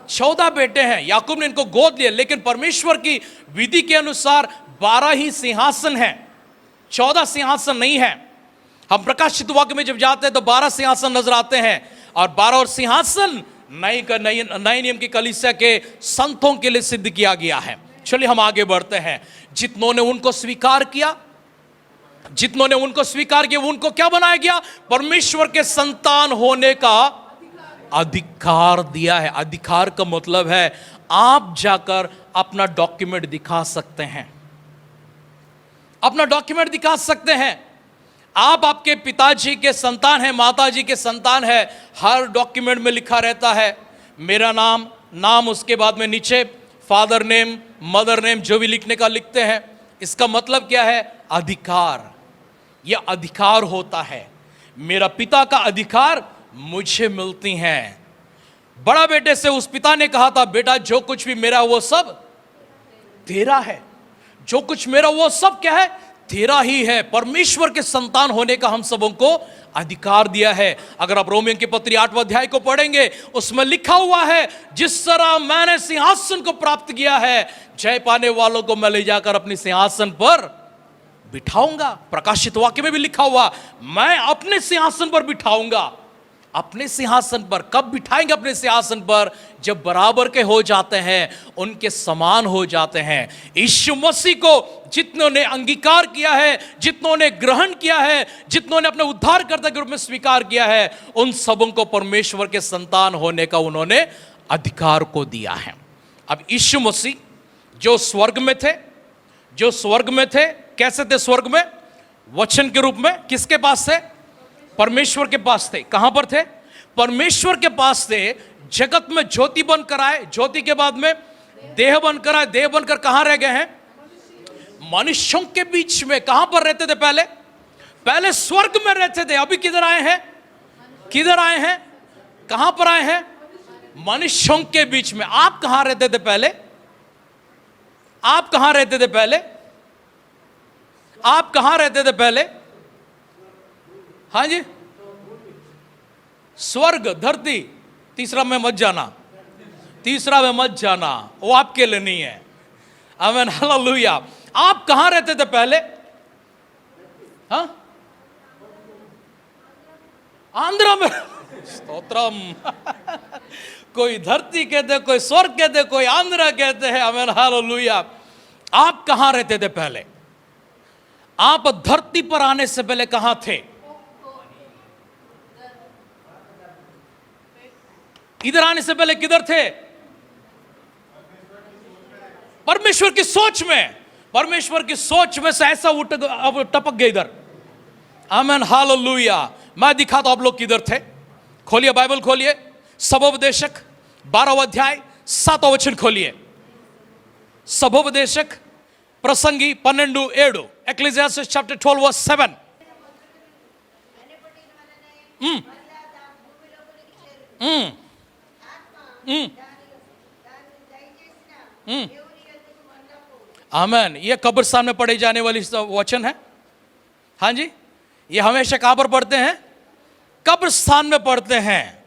14 बेटे हैं। याकूब ने इनको गोद लिया, लेकिन परमेश्वर की विधि के अनुसार 12 ही सिंहासन हैं, 14 सिंहासन नहीं है। हम प्रकाशित वाक्य में जब जाते हैं तो 12 सिंहासन नजर आते हैं, और 12 और सिंहासन नए नियम की कलीसिया के संतों के लिए सिद्ध किया गया है। चलिए हम आगे बढ़ते हैं। जितनों ने उनको स्वीकार किया, उनको क्या बनाया गया? परमेश्वर के संतान होने का अधिकार दिया है। अधिकार का मतलब है आप जाकर अपना डॉक्यूमेंट दिखा सकते हैं, अपना डॉक्यूमेंट दिखा सकते हैं। आप आपके पिताजी के संतान हैं, माताजी के संतान है, हर डॉक्यूमेंट में लिखा रहता है मेरा नाम, नाम उसके बाद में नीचे फादर नेम, मदर नेम, जो भी लिखने का लिखते हैं। इसका मतलब क्या है? अधिकार। यह अधिकार होता है, मेरा पिता का अधिकार मुझे मिलती हैं। बड़ा बेटे से उस पिता ने कहा था, बेटा जो कुछ भी मेरा वो सब तेरा है, जो कुछ मेरा वो सब क्या है? तेरा ही है। परमेश्वर के संतान होने का हम सबों को अधिकार दिया है। अगर आप रोमियों की पत्री 8वां अध्याय को पढ़ेंगे, उसमें लिखा हुआ है, जिस तरह मैंने सिंहासन को प्राप्त किया है, जय पाने वालों को मैं ले जाकर अपने सिंहासन पर बिठाऊंगा। प्रकाशित वाक्य में भी लिखा हुआ, मैं अपने सिंहासन पर बिठाऊंगा। अपने सिंहासन पर कब बिठाएंगे? अपने सिंहासन पर जब बराबर के हो जाते हैं, उनके समान हो जाते हैं। यीशु मसीह को जितनों ने अंगीकार किया है, जितनों ने ग्रहण किया है, जितनों ने अपने उद्धारकर्ता के रूप में स्वीकार किया है, उन सबों को परमेश्वर के संतान होने का उन्होंने अधिकार को दिया है। अब यीशु मसीह जो स्वर्ग में थे, जो स्वर्ग में थे, कैसे थे स्वर्ग में? वचन के रूप में। किसके पास थे? परमेश्वर के पास थे। कहां पर थे? परमेश्वर के पास थे। जगत में ज्योति बनकर आए, ज्योति के बाद में देह बनकर आए, देह बनकर कहां रह गए हैं? मनुष्यों के बीच में। कहां पर रहते थे पहले? पहले स्वर्ग में रहते थे। अभी किधर आए हैं? किधर आए हैं? कहां पर आए हैं? मनुष्यों के बीच में। आप कहां रहते थे पहले? आप कहां रहते थे पहले? आप कहां रहते थे पहले? हाँ जी, स्वर्ग, धरती। तीसरा में मत जाना, तीसरा में मत जाना, वो आपके लिए नहीं है। आमीन, हालेलुया। आप कहां रहते थे पहले? हाँ, आंध्र में। स्तोत्रम। कोई धरती कहते, कोई स्वर्ग कहते, कोई आंध्र कहते हैं। आमीन, हालेलुया। आप कहां रहते थे पहले? आप धरती पर आने से पहले कहां थे? इधर आने से पहले किधर थे? परमेश्वर की सोच में। परमेश्वर की सोच में से ऐसा अब टपक गए इधर। आमीन, हालेलुया। मैं दिखाता हूं आप लोग किधर थे। खोलिए बाइबल, खोलिए सबोपदेशक 12वां अध्याय 7वां वचन खोलिए। सबोपदेशक प्रसंगी 12:7। Ecclesiastes chapter 12 verse 7. आमीन। ये कब्रिस्तान में पढ़े जाने वाली वचन है। हाँ जी, ये हमेशा कहां पर पढ़ते हैं? कब्रिस्तान में पढ़ते हैं।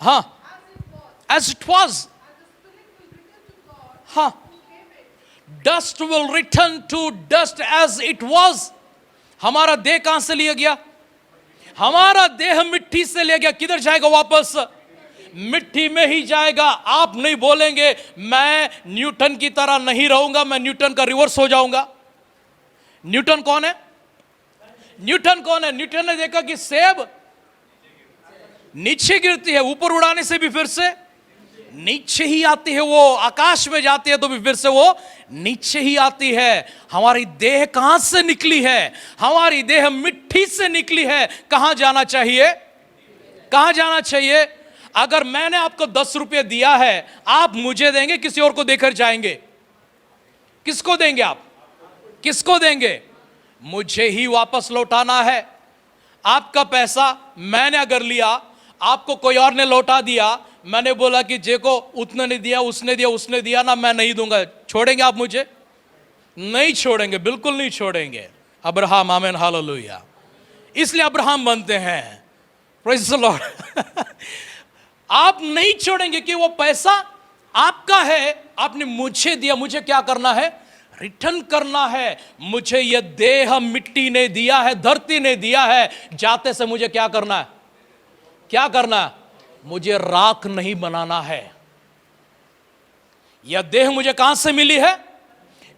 हाँ, as it was. हाँ, dust will return to dust as it was. हमारा देह कहां से लिया गया? हमारा देह मिट्टी से लिया गया। किधर जाएगा वापस? मिट्टी में ही जाएगा। आप नहीं बोलेंगे मैं न्यूटन की तरह नहीं रहूंगा, मैं न्यूटन का रिवर्स हो जाऊंगा। न्यूटन कौन है? न्यूटन कौन है? न्यूटन ने देखा कि सेब नीचे गिरती है, ऊपर उड़ाने से भी फिर से नीचे ही आती है। वो आकाश में जाती है तो भी फिर से वो नीचे ही आती है। हमारी देह कहां से निकली है? हमारी देह मिट्टी से निकली है। कहां जाना चाहिए? कहां जाना चाहिए? अगर मैंने आपको 10 रुपये दिया है, आप मुझे देंगे, किसी और को देकर जाएंगे? किसको देंगे आप? किसको देंगे? मुझे ही वापस लौटाना है। आपका पैसा मैंने अगर लिया, आपको कोई और ने लौटा दिया, मैंने बोला कि जे को उतना नहीं दिया, उसने दिया, उसने दिया ना, मैं नहीं दूंगा, छोड़ेंगे आप मुझे? नहीं छोड़ेंगे, बिल्कुल नहीं छोड़ेंगे। अब्राहम, आमीन, हालेलुया। इसलिए अब्राहम बनते हैं। Praise the Lord. आप नहीं छोड़ेंगे कि वो पैसा आपका है, आपने मुझे दिया, मुझे क्या करना है? रिटर्न करना है। मुझे यह देह मिट्टी ने दिया है, धरती ने दिया है, जाते से मुझे क्या करना है? क्या करना है? मुझे राख नहीं बनाना है। यह देह मुझे कहां से मिली है?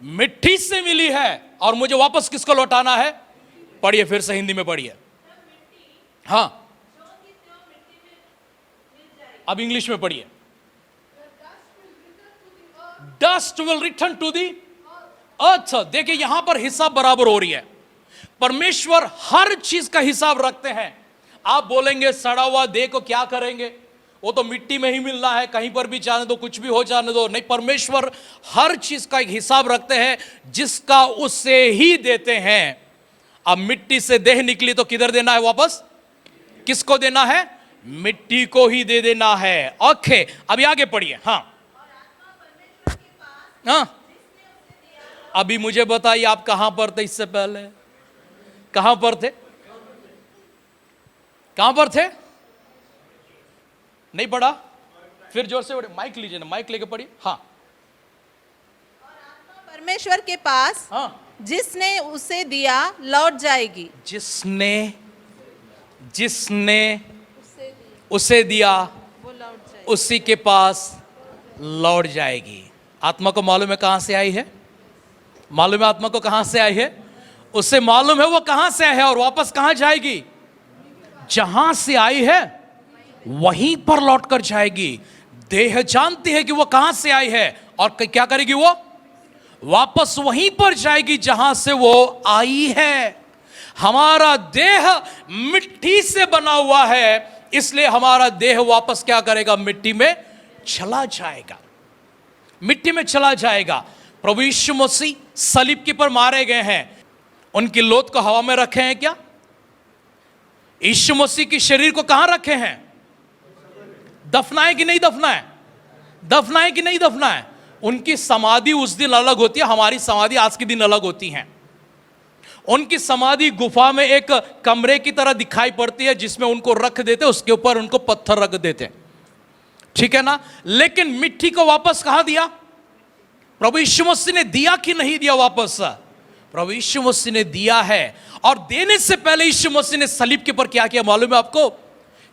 मिट्टी से मिली है। और मुझे वापस किसको लौटाना है? पढ़िए फिर से, हिंदी में पढ़िए। हाँ, अब इंग्लिश में पढ़िए। Dust will return to the अच्छा देखिए, यहां पर हिसाब बराबर हो रही है। परमेश्वर हर चीज का हिसाब रखते हैं। आप बोलेंगे सड़ा हुआ देह को क्या करेंगे, वो तो मिट्टी में ही मिलना है, कहीं पर भी जाने दो, कुछ भी हो जाने दो। नहीं, परमेश्वर हर चीज का एक हिसाब रखते हैं, जिसका उससे ही देते हैं। अब मिट्टी से देह निकली तो किधर देना है वापस? किसको देना है? मिट्टी को ही दे देना है। ओके, अभी आगे पढ़िए। हाँ हाँ, अभी मुझे बताइए, आप कहां पर थे इससे पहले? कहां पर थे? कहां पर थे? नहीं पढ़ा? फिर जोर से पढ़िए। माइक लीजिए ना, माइक लेके पढ़िए। हाँ परमेश्वर के पास हाँ, जिसने उसे दिया लौट जाएगी। जिसने उसे दिया वो लौट जाएगी। उसी के पास लौट जाएगी। आत्मा को मालूम है कहां से आई है? मालूम है आत्मा को कहां से आई है? उसे मालूम है वो कहां से आई है और वापस कहां जाएगी। जहां से आई है वहीं पर लौट कर जाएगी। देह जानती है कि वो कहां से आई है और क्या करेगी, वो वापस वहीं पर जाएगी जहां से वो आई है। हमारा देह मिट्टी से बना हुआ है, इसलिए हमारा देह वापस क्या करेगा? मिट्टी में चला जाएगा, मिट्टी में चला जाएगा। प्रभु यीशु मसीह सलीब के पर मारे गए हैं, उनकी लोथ को हवा में रखे हैं क्या? यीशु मसीह के शरीर को कहां रखे हैं? दफनाए कि नहीं दफनाए? दफनाए कि नहीं दफनाए? उनकी समाधि उस दिन अलग होती है, हमारी समाधि आज के दिन अलग होती है। उनकी समाधि गुफा में एक कमरे की तरह दिखाई पड़ती है, जिसमें उनको रख देते, उसके ऊपर उनको पत्थर रख देते, ठीक है ना। लेकिन मिट्टी को वापस कहां दिया? प्रभु यीशु मसीह ने दिया कि नहीं दिया वापस? प्रभु यीशु मसीह ने दिया है। और देने से पहले यीशु मसीह ने सलीब के ऊपर क्या किया मालूम है आपको?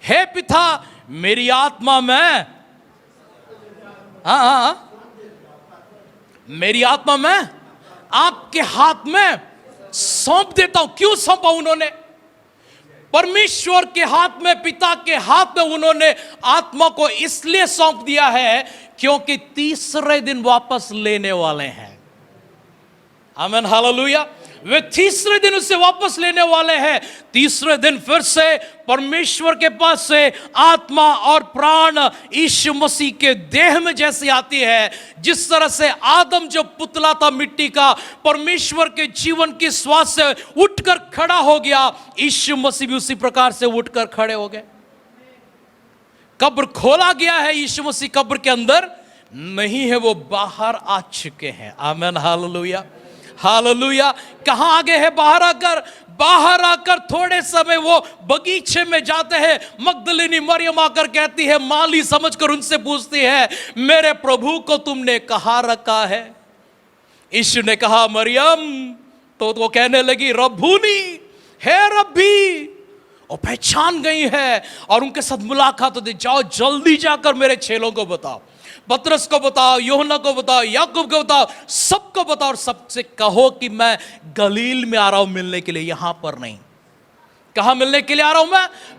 हे पिता, मेरी आत्मा में, हाँ, मेरी आत्मा में आपके हाथ में सौंप देता हूं। क्यों सौंपा उन्होंने? परमेश्वर के हाथ में, पिता के हाथ में उन्होंने आत्मा को इसलिए सौंप दिया है क्योंकि तीसरे दिन वापस लेने वाले हैं। आमीन, हालेलुया। वे तीसरे दिन उसे वापस लेने वाले हैं। तीसरे दिन फिर से परमेश्वर के पास से आत्मा और प्राण यीशु मसीह के देह में जैसी आती है, जिस तरह से आदम जो पुतला था मिट्टी का, परमेश्वर के जीवन की श्वास से उठकर खड़ा हो गया, यीशु मसीह भी उसी प्रकार से उठकर खड़े हो गए। कब्र खोला गया है, यीशु मसीह कब्र के अंदर नहीं है, वो बाहर आ चुके हैं। आमीन, हालेलुया, हालेलुया। कहां आगे है? बाहर आकर, बाहर आकर थोड़े समय वो बगीचे में जाते हैं। मगदलिनी मरियम आकर कहती है, माली समझकर उनसे पूछती है, मेरे प्रभु को तुमने कहां रखा है? यीशु ने कहा मरियम, तो वो कहने लगी रब्बूनी, हे रब्बी। और पहचान गई है और उनके साथ मुलाकात होती। जाओ जल्दी जाकर मेरे चेलों को बताओ, पतरस को बताओ, यूहन्ना को बताओ, याकूब को बताओ, सबको बताओ और सबसे कहो कि मैं गलील में आ रहा हूं मिलने के लिए, यहां पर नहीं। कहां मिलने के लिए आ रहा हूं?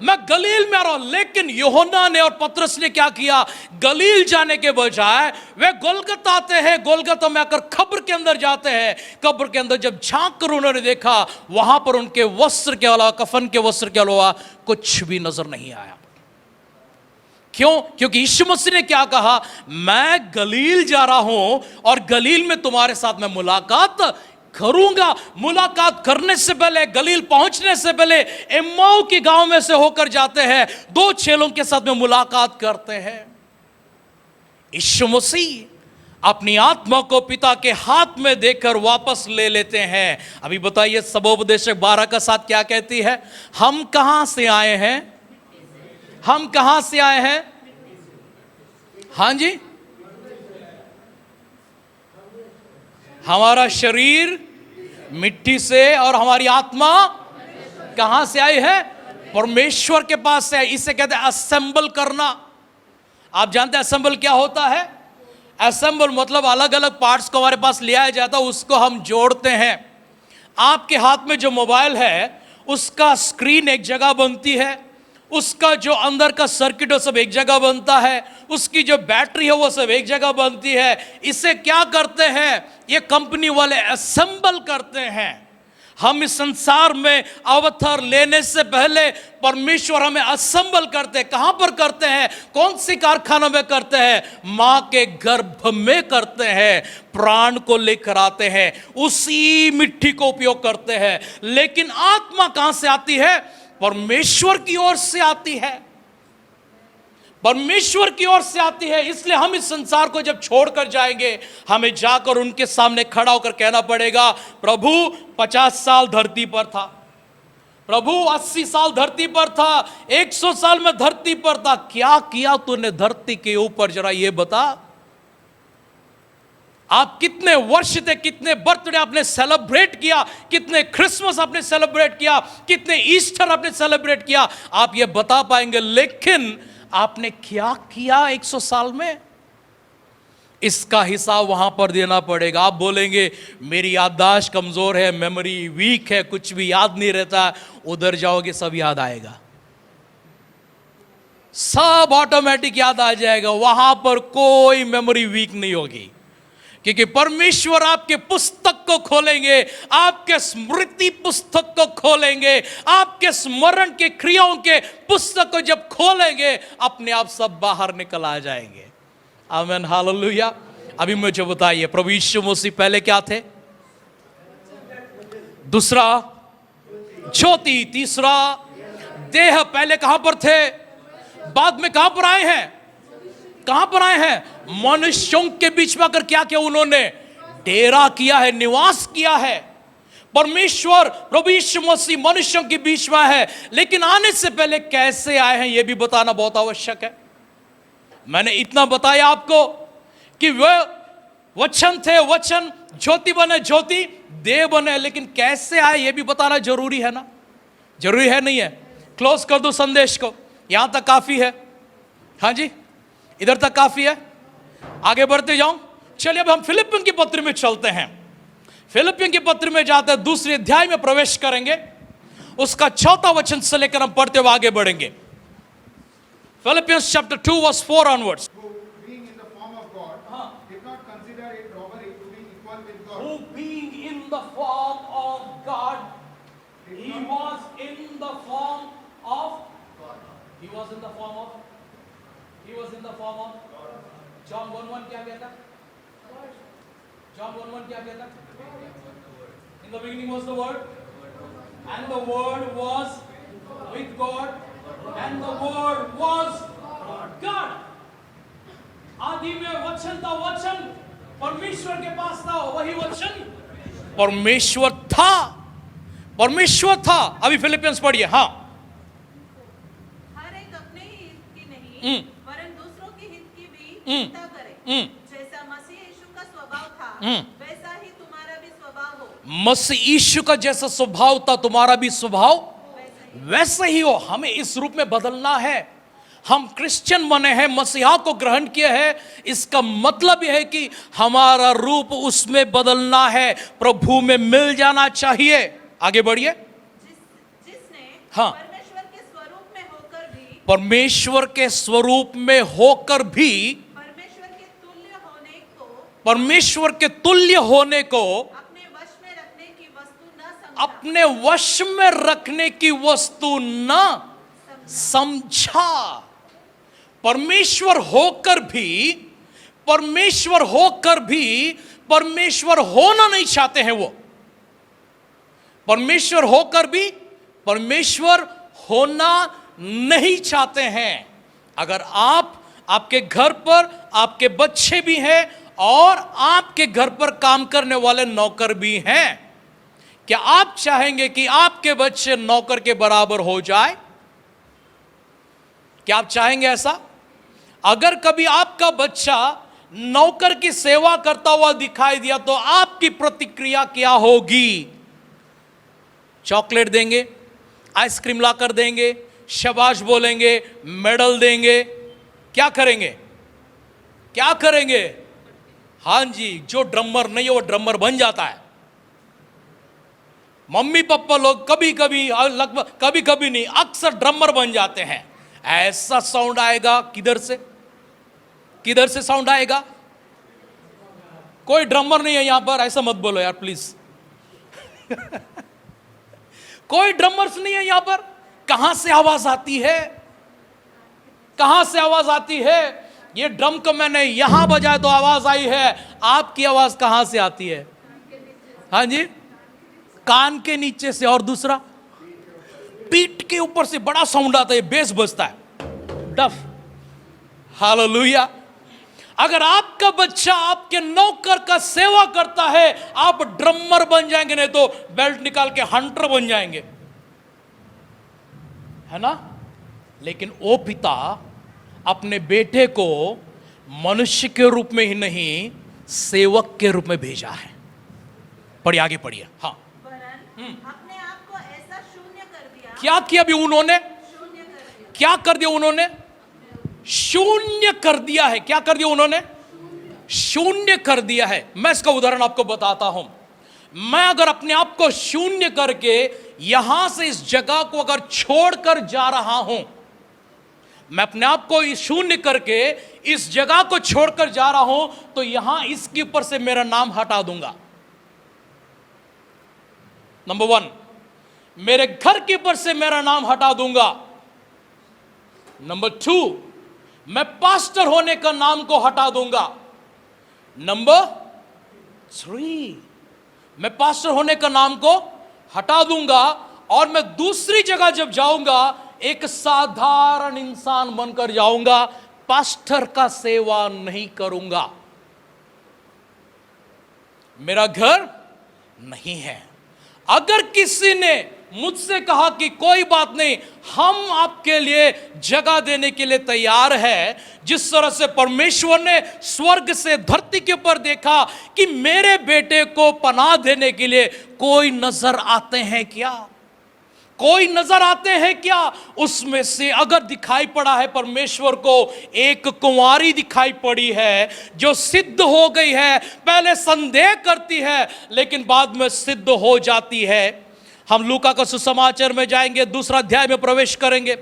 मैं गलील में आ रहा हूं। लेकिन यूहन्ना ने और पतरस ने क्या किया? गलील जाने के बजाय वे गोलगता आते हैं, गोलगता में आकर कब्र के अंदर जाते हैं। कब्र के अंदर जब झांक कर उन्होंने देखा, वहां पर उनके वस्त्र के अलावा, कफन के वस्त्र के अलावा कुछ भी नजर नहीं आया। क्यों? क्योंकि यीशु मसीह ने क्या कहा? मैं गलील जा रहा हूं और गलील में तुम्हारे साथ मैं मुलाकात करूंगा। मुलाकात करने से पहले, गलील पहुंचने से पहले एम्माऊ के गांव में से होकर जाते हैं, दो चेलों के साथ में मुलाकात करते हैं। यीशु मसीह अपनी आत्मा को पिता के हाथ में देकर वापस ले लेते हैं। अभी बताइए, सबोपदेशक 12 का साथ क्या कहती है? हम कहां से आए हैं? हम कहां से आए हैं? हां जी, हमारा शरीर मिट्टी से और हमारी आत्मा कहां से आई है? परमेश्वर के पास से। इसे कहते हैं असेंबल करना। आप जानते हैं असेंबल क्या होता है? असेंबल मतलब अलग अलग पार्ट्स को हमारे पास ले आया जाता है, उसको हम जोड़ते हैं। आपके हाथ में जो मोबाइल है, उसका स्क्रीन एक जगह बनती है, उसका जो अंदर का सर्किट है सब एक जगह बनता है, उसकी जो बैटरी है वो सब एक जगह बनती है। इसे क्या करते हैं, ये कंपनी वाले असेंबल करते हैं। हम इस संसार में अवतार लेने से पहले परमेश्वर हमें असेंबल करते हैं। कहां पर करते हैं, कौन सी कारखाना में करते हैं, मां के गर्भ में करते हैं। प्राण को लेकर आते हैं, उसी मिट्टी को उपयोग करते हैं। लेकिन आत्मा कहां से आती है, परमेश्वर की ओर से आती है, परमेश्वर की ओर से आती है। इसलिए हम इस संसार को जब छोड़कर जाएंगे, हमें जाकर उनके सामने खड़ा होकर कहना पड़ेगा, प्रभु 50 साल धरती पर था, प्रभु 80 साल धरती पर था, 100 साल में धरती पर था, क्या किया तूने धरती के ऊपर, जरा ये बता। आप कितने वर्ष थे, कितने बर्थडे आपने सेलिब्रेट किया, कितने क्रिसमस आपने सेलिब्रेट किया, कितने ईस्टर आपने सेलिब्रेट किया, आप ये बता पाएंगे। लेकिन आपने क्या किया 100 साल में, इसका हिसाब वहां पर देना पड़ेगा। आप बोलेंगे मेरी याददाश्त कमजोर है, मेमोरी वीक है, कुछ भी याद नहीं रहता। उधर जाओगे सब याद आएगा, सब ऑटोमेटिक याद आ जाएगा। वहां पर कोई मेमोरी वीक नहीं होगी, क्योंकि परमेश्वर आपके पुस्तक को खोलेंगे, आपके स्मृति पुस्तक को खोलेंगे, आपके स्मरण के क्रियाओं के पुस्तक को जब खोलेंगे, अपने आप सब बाहर निकल आ जाएंगे। आमीन, हालेलुया। अभी मुझे बताइए, प्रभु यीशु मसीह पहले क्या थे, दूसरा ज्योति, तीसरा देह। पहले कहां पर थे, बाद में कहां पर आए हैं, कहां पर आए हैं, मनुष्यों के बीच में आकर क्या किया उन्होंने, डेरा किया है, निवास किया है। परमेश्वर प्रभु यीशु मसीह मनुष्यों के बीच में है, लेकिन आने से पहले कैसे आए हैं यह भी बताना बहुत आवश्यक है। मैंने इतना बताया आपको कि वह वचन थे, वचन ज्योति बने, ज्योति देह बने, लेकिन कैसे आए यह भी बताना जरूरी है ना, जरूरी है नहीं है। क्लोज कर दो संदेश को, यहां तक काफी है। हाँ जी, इधर तक काफी है, आगे बढ़ते जाऊं। चलिए अब हम फिलिपियों की पत्र में चलते हैं। फिलिपियों की पत्र में जाते हैं, दूसरे अध्याय में प्रवेश करेंगे, उसका 4वां वचन से लेकर हम पढ़ते हुए आगे बढ़ेंगे। Philippians chapter 2 verse 4 onwards. Who, being in the form of God, did not consider it robbery to be equal with God. Who being in the form of God, he was in the form of God. He was in the form of, he was in the form of John 1:1 क्या कहता, John 1:1 क्या कहता, in the beginning was the word and the word was with God and the word was God. आदि में वचन था, वचन परमेश्वर के पास था, वही वचन परमेश्वर था, परमेश्वर था। अभी फिलिपियंस पढ़िए। हाँ, हर एक अपने ही हित की नहीं वरन दूसरों के हित की भी चिंता करे। जैसा मसीह यीशु का स्वभाव था वैसा ही तुम्हारा भी स्वभाव हो। मसीह यीशु का जैसा स्वभाव था तुम्हारा भी स्वभाव वैसे ही हो। हमें इस रूप में बदलना है। हम क्रिश्चियन बने हैं, मसीहा को ग्रहण किए हैं, इसका मतलब यह है कि हमारा रूप उसमें बदलना है, प्रभु में मिल जाना चाहिए। आगे बढ़िए। जिसने हाँ, परमेश्वर के स्वरूप में होकर भी, परमेश्वर के स्वरूप में होकर भी परमेश्वर के तुल्य होने को, परमेश्वर के तुल्य होने को अपने वश में रखने की वस्तु न समझा, अपने वश में रखने की वस्तु न समझा। परमेश्वर होकर भी, परमेश्वर होकर भी परमेश्वर होना नहीं चाहते हैं वो। परमेश्वर होकर भी परमेश्वर होना नहीं चाहते हैं। अगर आप, आपके घर पर आपके बच्चे भी हैं और आपके घर पर काम करने वाले नौकर भी हैं, क्या आप चाहेंगे कि आपके बच्चे नौकर के बराबर हो जाए? क्या आप चाहेंगे ऐसा? अगर कभी आपका बच्चा नौकर की सेवा करता हुआ दिखाई दिया तो आपकी प्रतिक्रिया क्या होगी? चॉकलेट देंगे, आइसक्रीम लाकर देंगे, शाबाश बोलेंगे, मेडल देंगे, क्या करेंगे? क्या करेंगे? हां जी, जो ड्रमर नहीं है वो ड्रमर बन जाता है। मम्मी पापा लोग कभी कभी, लगभग कभी कभी नहीं, अक्सर ड्रमर बन जाते हैं। ऐसा साउंड आएगा, किधर से साउंड आएगा? कोई ड्रमर नहीं है यहां पर, ऐसा मत बोलो यार प्लीज। कोई ड्रमर्स नहीं है यहां पर। कहां से आवाज आती है? कहां से आवाज आती है? ये ड्रम को मैंने यहां बजाया तो आवाज आई है, आपकी आवाज कहां से आती है? हाँ जी, कान के नीचे से। और दूसरा, पीठ के ऊपर से बड़ा साउंड आता है, बेस बजता है, डफ। हालेलुया। अगर आपका बच्चा आपके नौकर का सेवा करता है, आप ड्रमर बन जाएंगे, नहीं तो बेल्ट निकाल के हंटर बन जाएंगे, है ना? लेकिन वो पिता अपने बेटे को मनुष्य के रूप में ही नहीं, सेवक के रूप में भेजा है। पढ़िए, आगे पढ़िए। हाँ, अपने आप को ऐसा शून्य कर दिया। क्या किया अभी उन्होंने? क्या कर दिया उन्होंने? शून्य कर दिया है। क्या कर दिया उन्होंने? शून्य कर दिया है। मैं इसका उदाहरण आपको बताता हूं। मैं अगर अपने आप को शून्य करके यहां से इस जगह को अगर छोड़कर जा रहा हूं, मैं अपने आप को शून्य करके इस जगह को छोड़कर जा रहा हूं, तो यहां इसके ऊपर से मेरा नाम हटा दूंगा। नंबर 1, मेरे घर के ऊपर से मेरा नाम हटा दूंगा। नंबर 2, मैं पास्टर होने का नाम को हटा दूंगा। नंबर 3, मैं पास्टर होने का नाम को हटा दूंगा और मैं दूसरी जगह जब जाऊंगा, एक साधारण इंसान बनकर जाऊंगा, पास्टर का सेवा नहीं करूंगा। मेरा घर नहीं है। अगर किसी ने मुझसे कहा कि कोई बात नहीं, हम आपके लिए जगह देने के लिए तैयार है, जिस तरह से परमेश्वर ने स्वर्ग से धरती के ऊपर देखा कि मेरे बेटे को पनाह देने के लिए कोई नजर आते हैं क्या? कोई नजर आते हैं क्या? उसमें से अगर दिखाई पड़ा है परमेश्वर को, एक कुंवारी दिखाई पड़ी है जो सिद्ध हो गई है। पहले संदेह करती है लेकिन बाद में सिद्ध हो जाती है। हम लूका का सुसमाचार में जाएंगे, 2 अध्याय में प्रवेश करेंगे।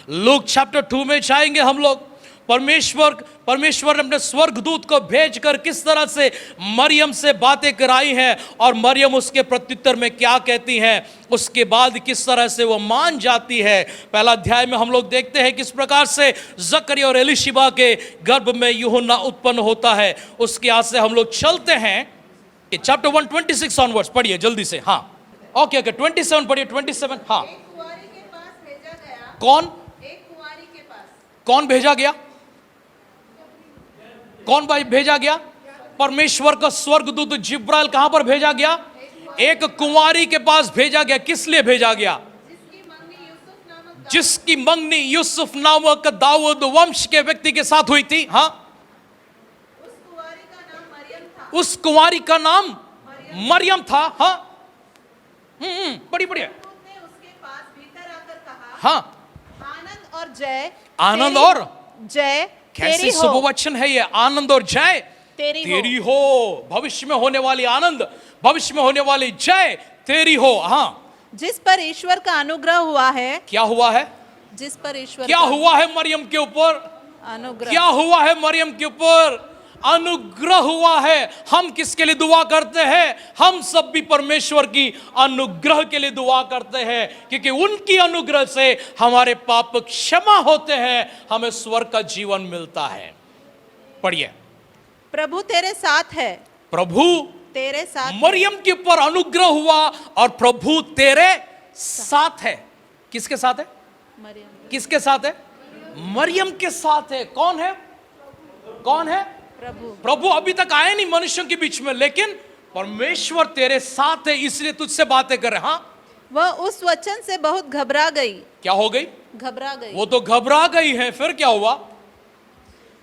लूक चैप्टर 2 में जाएंगे हम लोग। परमेश्वर ने अपने स्वर्गदूत को भेजकर किस तरह से मरियम से बातें कराई हैं और मरियम उसके प्रत्युत्तर में क्या कहती हैं, उसके बाद किस तरह से वो मान जाती है। पहला अध्याय में हम लोग देखते हैं किस प्रकार से जकरिया और एलिशिबा के गर्भ में यूहन्ना उत्पन्न होता है। उसके यहाँ से हम लोग चलते हैं चैप्टर 126 ऑनवर्ड्स। पढ़िए जल्दी से। हाँ, ओके, 27 पढ़िए, 27। हाँ, एक कुंवारी के पास भेजा गया। कौन? एक कुंवारी के पास। कौन भेजा गया? कौन भाई भेजा गया? परमेश्वर का स्वर्गदूत जिब्राइल कहां पर भेजा गया? एक कुंवारी के पास भेजा गया। किस लिए भेजा गया? जिसकी मंगनी यूसुफ नामक दाऊद वंश के व्यक्ति के साथ हुई थी। हाँ, उस कुंवारी का नाम मरियम था। उस कुंवारी का नाम मरियम था। हाँ, बड़ी बढ़िया। ने उसके पास भीतर आकर कहा, हाँ, आनंद और जय, आनंद और जय कैसी तेरी हो। शुभवचन है ये, आनंद और जय तेरी हो। भविष्य में होने वाली आनंद, भविष्य में होने वाली जय तेरी हो। हाँ, जिस पर ईश्वर का अनुग्रह हुआ है। क्या हुआ है? जिस पर ईश्वर क्या हुआ है मरियम के ऊपर? अनुग्रह। क्या हुआ है मरियम के ऊपर? अनुग्रह हुआ है। हम किसके लिए दुआ करते हैं? हम सब भी परमेश्वर की अनुग्रह के लिए दुआ करते हैं, क्योंकि उनकी अनुग्रह से हमारे पाप क्षमा होते हैं, हमें स्वर्ग का जीवन मिलता है। पढ़िए। प्रभु तेरे साथ है। प्रभु तेरे साथ। मरियम के ऊपर अनुग्रह हुआ और प्रभु तेरे साथ है। किसके साथ है? मरियम। किसके साथ है? मरियम के साथ है। कौन है? कौन है? प्रभु। प्रभु अभी तक आए नहीं मनुष्यों के बीच में, लेकिन परमेश्वर तेरे साथ है, इसलिए तुझसे बातें कर रहे। हाँ, वह उस वचन से बहुत घबरा गई। क्या हो गई? घबरा गई। वो तो घबरा गई है। फिर क्या हुआ?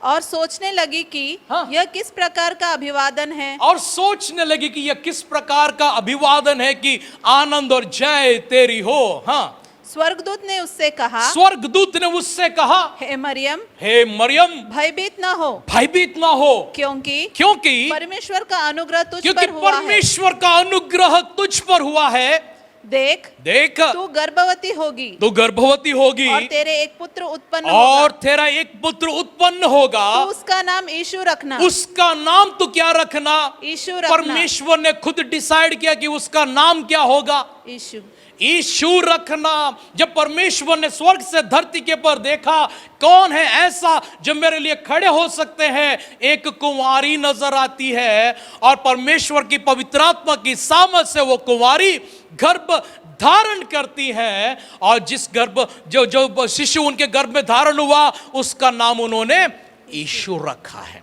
और सोचने लगी कि हाँ। यह किस प्रकार का अभिवादन है। और सोचने लगी कि यह किस प्रकार का अभिवादन है कि आनंद और जय तेरी हो। हाँ, स्वर्गदूत ने उससे कहा। स्वर्गदूत ने उससे कहा, हे मरियम, हे मरियम, भयभीत न हो। भयभीत ना हो। क्योंकि परमेश्वर का अनुग्रह तुझ पर हुआ है। परमेश्वर का अनुग्रह तुझ पर हुआ है। देख देख तू गर्भवती होगी तू गर्भवती होगी और तेरे एक पुत्र उत्पन्न और होगा तेरा एक पुत्र उत्पन्न होगा, तू उसका नाम यीशु रखना उसका नाम तो क्या रखना? यीशु रखना परमेश्वर ने खुद डिसाइड किया कि उसका नाम क्या होगा? यीशु यीशु रखना। जब परमेश्वर ने स्वर्ग से धरती के पर देखा, कौन है ऐसा जो मेरे लिए खड़े हो सकते हैं? एक कुंवारी नजर आती है और परमेश्वर की पवित्र आत्मा की सामर्थ से वो कुंवारी गर्भ धारण करती है और जिस गर्भ जो शिशु उनके गर्भ में धारण हुआ उसका नाम उन्होंने यीशु रखा है।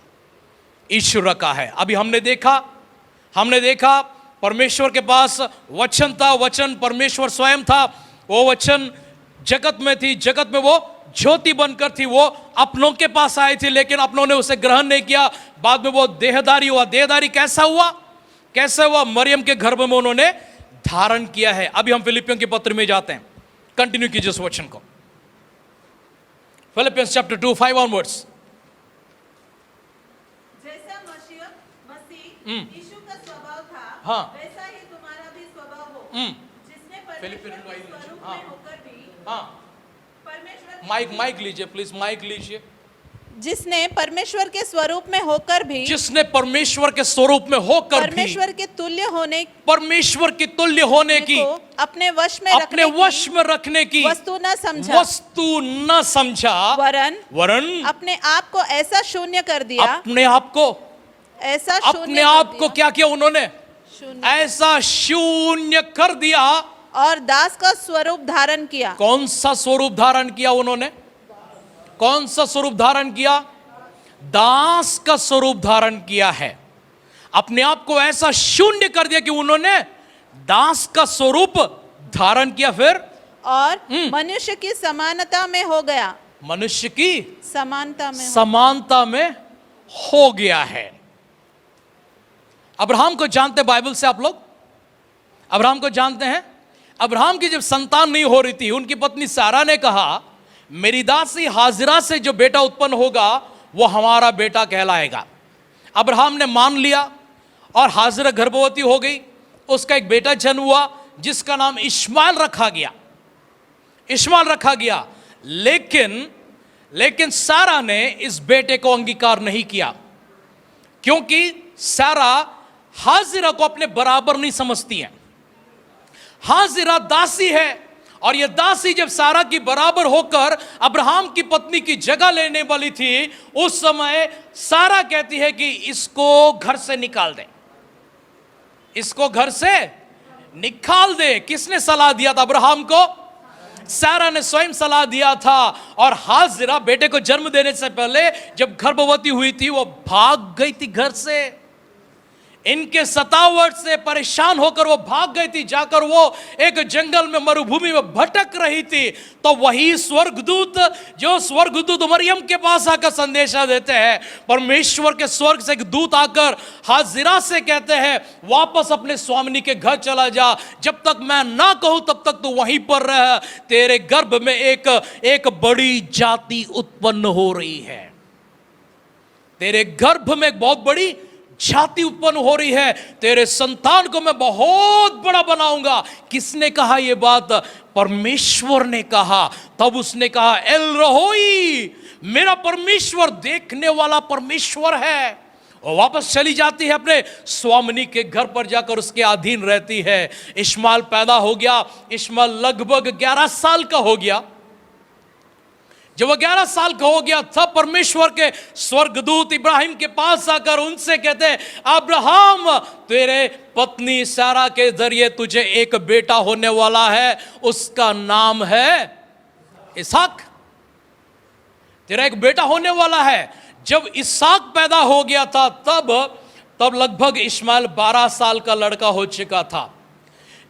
यीशु रखा है। अभी हमने देखा परमेश्वर के पास वचन था, वचन परमेश्वर स्वयं था, वो वचन जगत में थी, जगत में वो ज्योति बनकर थी, वो अपनों के पास आई थी लेकिन अपनों ने उसे ग्रहण नहीं किया। बाद में वो देहधारी हुआ। देहधारी कैसा हुआ? मरियम के गर्भ में उन्होंने धारण किया है। अभी हम फिलिपियों के पत्र में जाते हैं, कंटिन्यू कीजिए इस वचन को। Philippians chapter 2 5 onwards. जैसा मसीह यीशु का स्वभाव था हाँ। वैसा ही तुम्हारा भी स्वभाव हो जिसने परमेश्वर के स्वरूप में होकर भी परमेश्वर माइक लीजिए प्लीज, माइक लीजिए। जिसने परमेश्वर के स्वरूप में होकर भी जिसने परमेश्वर के स्वरूप में होकर भी परमेश्वर के तुल्य होने परमेश्वर की तुल्य होने की को अपने वश में रखने की वस्तु न समझा वरन अपने आप को ऐसा शून्य कर दिया। अपने आप को क्या किया उन्होंने? ऐसा शून्य कर दिया और दास का स्वरूप धारण किया। कौन सा स्वरूप धारण किया उन्होंने? कौन सा स्वरूप धारण किया? दास का स्वरूप धारण किया है। अपने आप को ऐसा शून्य कर दिया कि उन्होंने दास का स्वरूप धारण किया, फिर और मनुष्य की समानता में हो गया। मनुष्य की समानता में हो गया है। अब्राहम को जानते बाइबल से आप लोग? अब्राहम को जानते हैं? अब्राहम की जब संतान नहीं हो रही थी, उनकी पत्नी सारा ने कहा मेरी दासी हाजिरा से जो बेटा उत्पन्न होगा वो हमारा बेटा कहलाएगा। अब्राहम ने मान लिया और हाजिरा गर्भवती हो गई। उसका एक बेटा जन्म हुआ जिसका नाम इश्माएल रखा गया। लेकिन सारा ने इस बेटे को अंगीकार नहीं किया क्योंकि सारा हाजिरा को अपने बराबर नहीं समझती है। हाजिरा दासी है और यह दासी जब सारा की बराबर होकर अब्राहम की पत्नी की जगह लेने वाली थी, उस समय सारा कहती है कि इसको घर से निकाल दे, इसको घर से निकाल दे। किसने सलाह दिया था अब्राहम को? सारा ने स्वयं सलाह दिया था। और हाजिरा बेटे को जन्म देने से पहले जब गर्भवती हुई थी वो भाग गई थी घर से। इनके सतावट से परेशान होकर वो भाग गई थी। जाकर वो एक जंगल में मरुभूमि में भटक रही थी। तो वही स्वर्गदूत मरियम के पास आकर संदेशा देते हैं। परमेश्वर के स्वर्ग से एक दूत आकर हाजिरा से कहते हैं वापस अपने स्वामिनी के घर चला जा, जब तक मैं ना कहूं तब तक तू वहीं पर रह। तेरे गर्भ में एक बड़ी जाति उत्पन्न हो रही है। तेरे गर्भ में एक बहुत बड़ी जाति उत्पन्न हो रही है। तेरे संतान को मैं बहुत बड़ा बनाऊंगा। किसने कहा यह बात? परमेश्वर ने कहा। तब उसने कहा एल रोई, मेरा परमेश्वर देखने वाला परमेश्वर है। और वापस चली जाती है अपने स्वामिनी के घर पर जाकर उसके अधीन रहती है। इश्माएल पैदा हो गया। इश्माएल लगभग 11 साल का हो गया। जब वह 11 साल का हो गया तब परमेश्वर के स्वर्गदूत इब्राहिम के पास आकर उनसे कहते हैं अब्राहम, तेरे पत्नी सारा के जरिए तुझे एक बेटा होने वाला है, उसका नाम है इसहाक। तेरा एक बेटा होने वाला है। जब इसहाक पैदा हो गया था तब लगभग इश्माएल 12 साल का लड़का हो चुका था।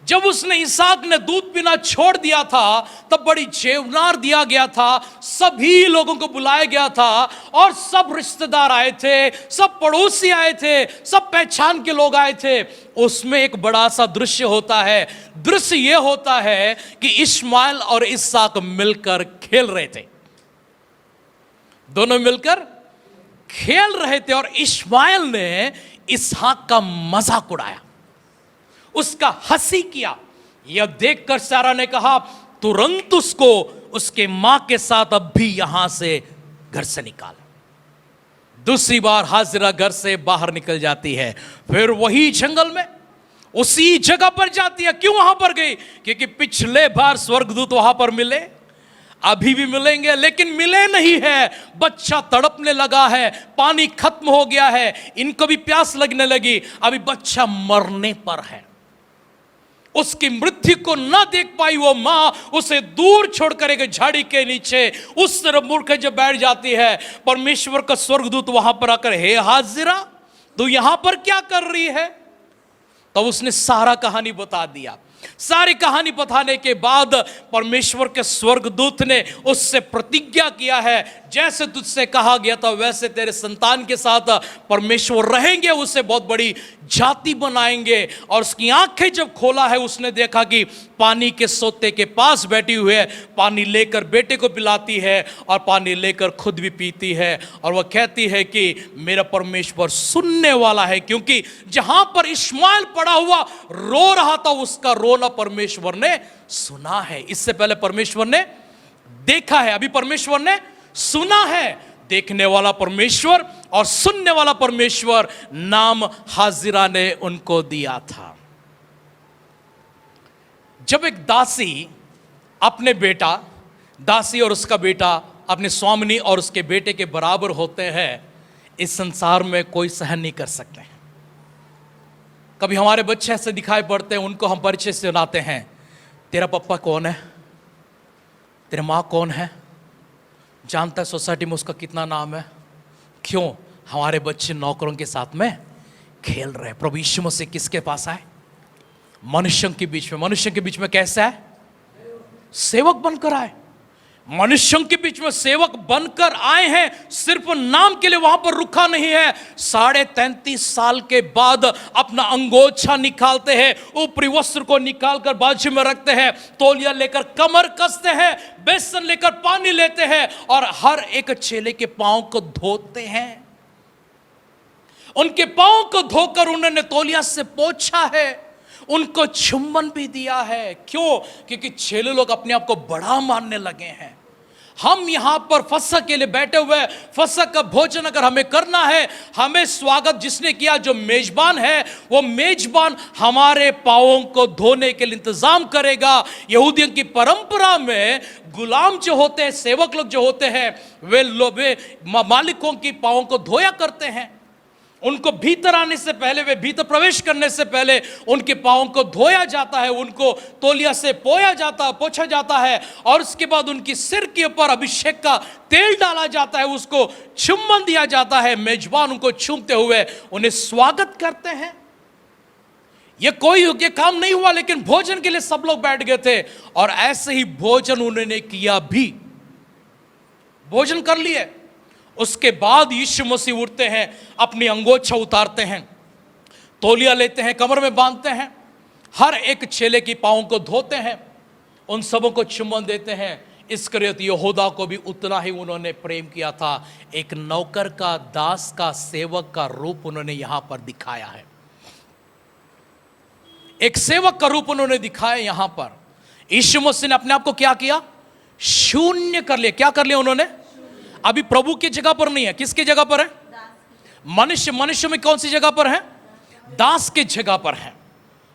जब उसने इसहाक ने दूध पीना छोड़ दिया था तब बड़ी जेवनार दिया गया था। सभी लोगों को बुलाया गया था और सब रिश्तेदार आए थे, सब पड़ोसी आए थे, सब पहचान के लोग आए थे। उसमें एक बड़ा सा दृश्य होता है। दृश्य यह होता है कि इश्माएल और इसहाक मिलकर खेल रहे थे। दोनों मिलकर खेल रहे थे और इश्माएल ने इसहाक का मजाक उड़ाया, उसका हंसी किया। यह देखकर सारा ने कहा, तुरंत उसको उसके मां के साथ अब भी यहां से घर से निकाल। दूसरी बार हाजिरा घर से बाहर निकल जाती है, फिर वही जंगल में उसी जगह पर जाती है। क्यों वहां पर गई? क्योंकि पिछले बार स्वर्गदूत वहां पर मिले, अभी भी मिलेंगे, लेकिन मिले नहीं है। बच्चा तड़पने लगा है, पानी खत्म हो गया है, इनको भी प्यास लगने लगी, अभी बच्चा मरने पर है। उसकी मृत्यु को ना देख पाई वो मां उसे दूर छोड़कर एक झाड़ी के नीचे उस तरफ मुड़कर जब बैठ जाती है, परमेश्वर का स्वर्गदूत वहां पर आकर, हे हाजिरा, तू यहां पर क्या कर रही है? तब उसने सारा कहानी बता दिया। सारी कहानी बताने के बाद परमेश्वर के स्वर्गदूत ने उससे प्रतिज्ञा किया है, जैसे तुझसे कहा गया था वैसे तेरे संतान के साथ परमेश्वर रहेंगे, उसे बहुत बड़ी जाति बनाएंगे। और उसकी आंखें जब खोला है, उसने देखा कि पानी के सोते के पास बैठी हुई है, पानी लेकर बेटे को पिलाती है और पानी लेकर खुद भी पीती है। और वह कहती है कि मेरा परमेश्वर सुनने वाला है, क्योंकि जहां पर इश्माएल पड़ा हुआ रो रहा था, उसका रोना परमेश्वर ने सुना है। इससे पहले परमेश्वर ने देखा है, अभी परमेश्वर ने सुना है। देखने वाला परमेश्वर और सुनने वाला परमेश्वर नाम हाजिरा ने उनको दिया था। जब एक दासी अपने बेटा, दासी और उसका बेटा अपने स्वामिनी और उसके बेटे के बराबर होते हैं, इस संसार में कोई सहन नहीं कर सकते हैं। कभी हमारे बच्चे ऐसे दिखाई पड़ते हैं, उनको हम परिचय से सुनाते हैं, तेरा पापा कौन है, तेरी माँ कौन है, जानता है सोसाइटी में उसका कितना नाम है। क्यों? हमारे बच्चे नौकरों के साथ में खेल रहे हैं। प्रभु यीशु मसीह किसके पास आए? मनुष्यों के बीच में। मनुष्यों के बीच में कैसे आए? सेवक बनकर आए। मनुष्यों के बीच में सेवक बनकर आए हैं, सिर्फ नाम के लिए वहां पर रुका नहीं है। 33.5 साल के बाद अपना अंगोछा निकालते हैं, ऊपरी वस्त्र को निकालकर बाजू में रखते हैं, तौलिया लेकर कमर कसते हैं, बेसन लेकर पानी लेते हैं और हर एक चेले के पांव को धोते हैं। उनके पांव को धोकर उन्होंने तौलिया से पोंछा है, उनको चुम्बन भी दिया है। क्यों? क्योंकि चेले लोग अपने आप को बड़ा मानने लगे हैं। हम यहां पर फसह के लिए बैठे हुए, फसह का भोजन अगर हमें करना है, हमें स्वागत जिसने किया, जो मेजबान है, वो मेजबान हमारे पांवों को धोने के लिए इंतजाम करेगा। यहूदियों की परंपरा में गुलाम जो होते हैं, सेवक लोग जो होते हैं, वे मालिकों की पांवों को धोया करते हैं। उनको भीतर आने से पहले, वे भीतर प्रवेश करने से पहले उनके पांवों को धोया जाता है, उनको तौलिया से पोंछा जाता है और उसके बाद उनकी सिर के ऊपर अभिषेक का तेल डाला जाता है, उसको चुम्बन दिया जाता है। मेजबान उनको चूमते हुए उन्हें स्वागत करते हैं। ये काम नहीं हुआ, लेकिन भोजन के लिए सब लोग बैठ गए थे और ऐसे ही भोजन उन्होंने किया भी। भोजन कर लिए, उसके बाद यीशु मसीह उठते हैं, अपनी अंगोछा उतारते हैं, तौलिया लेते हैं, कमर में बांधते हैं, हर एक चेले की पांवों को धोते हैं, उन सबों को चुम्बन देते हैं। इस्करियोत यहूदा को भी उतना ही उन्होंने प्रेम किया था। एक नौकर का, दास का, सेवक का रूप उन्होंने यहां पर दिखाया है। एक सेवक का रूप उन्होंने दिखाया यहां पर। यीशु मसीह ने अपने आप को क्या किया? शून्य कर लिया। क्या कर लिया उन्होंने? अभी प्रभु की जगह पर नहीं है, किसकी जगह पर है? मनुष्य में कौन सी जगह पर है? दास की जगह पर है।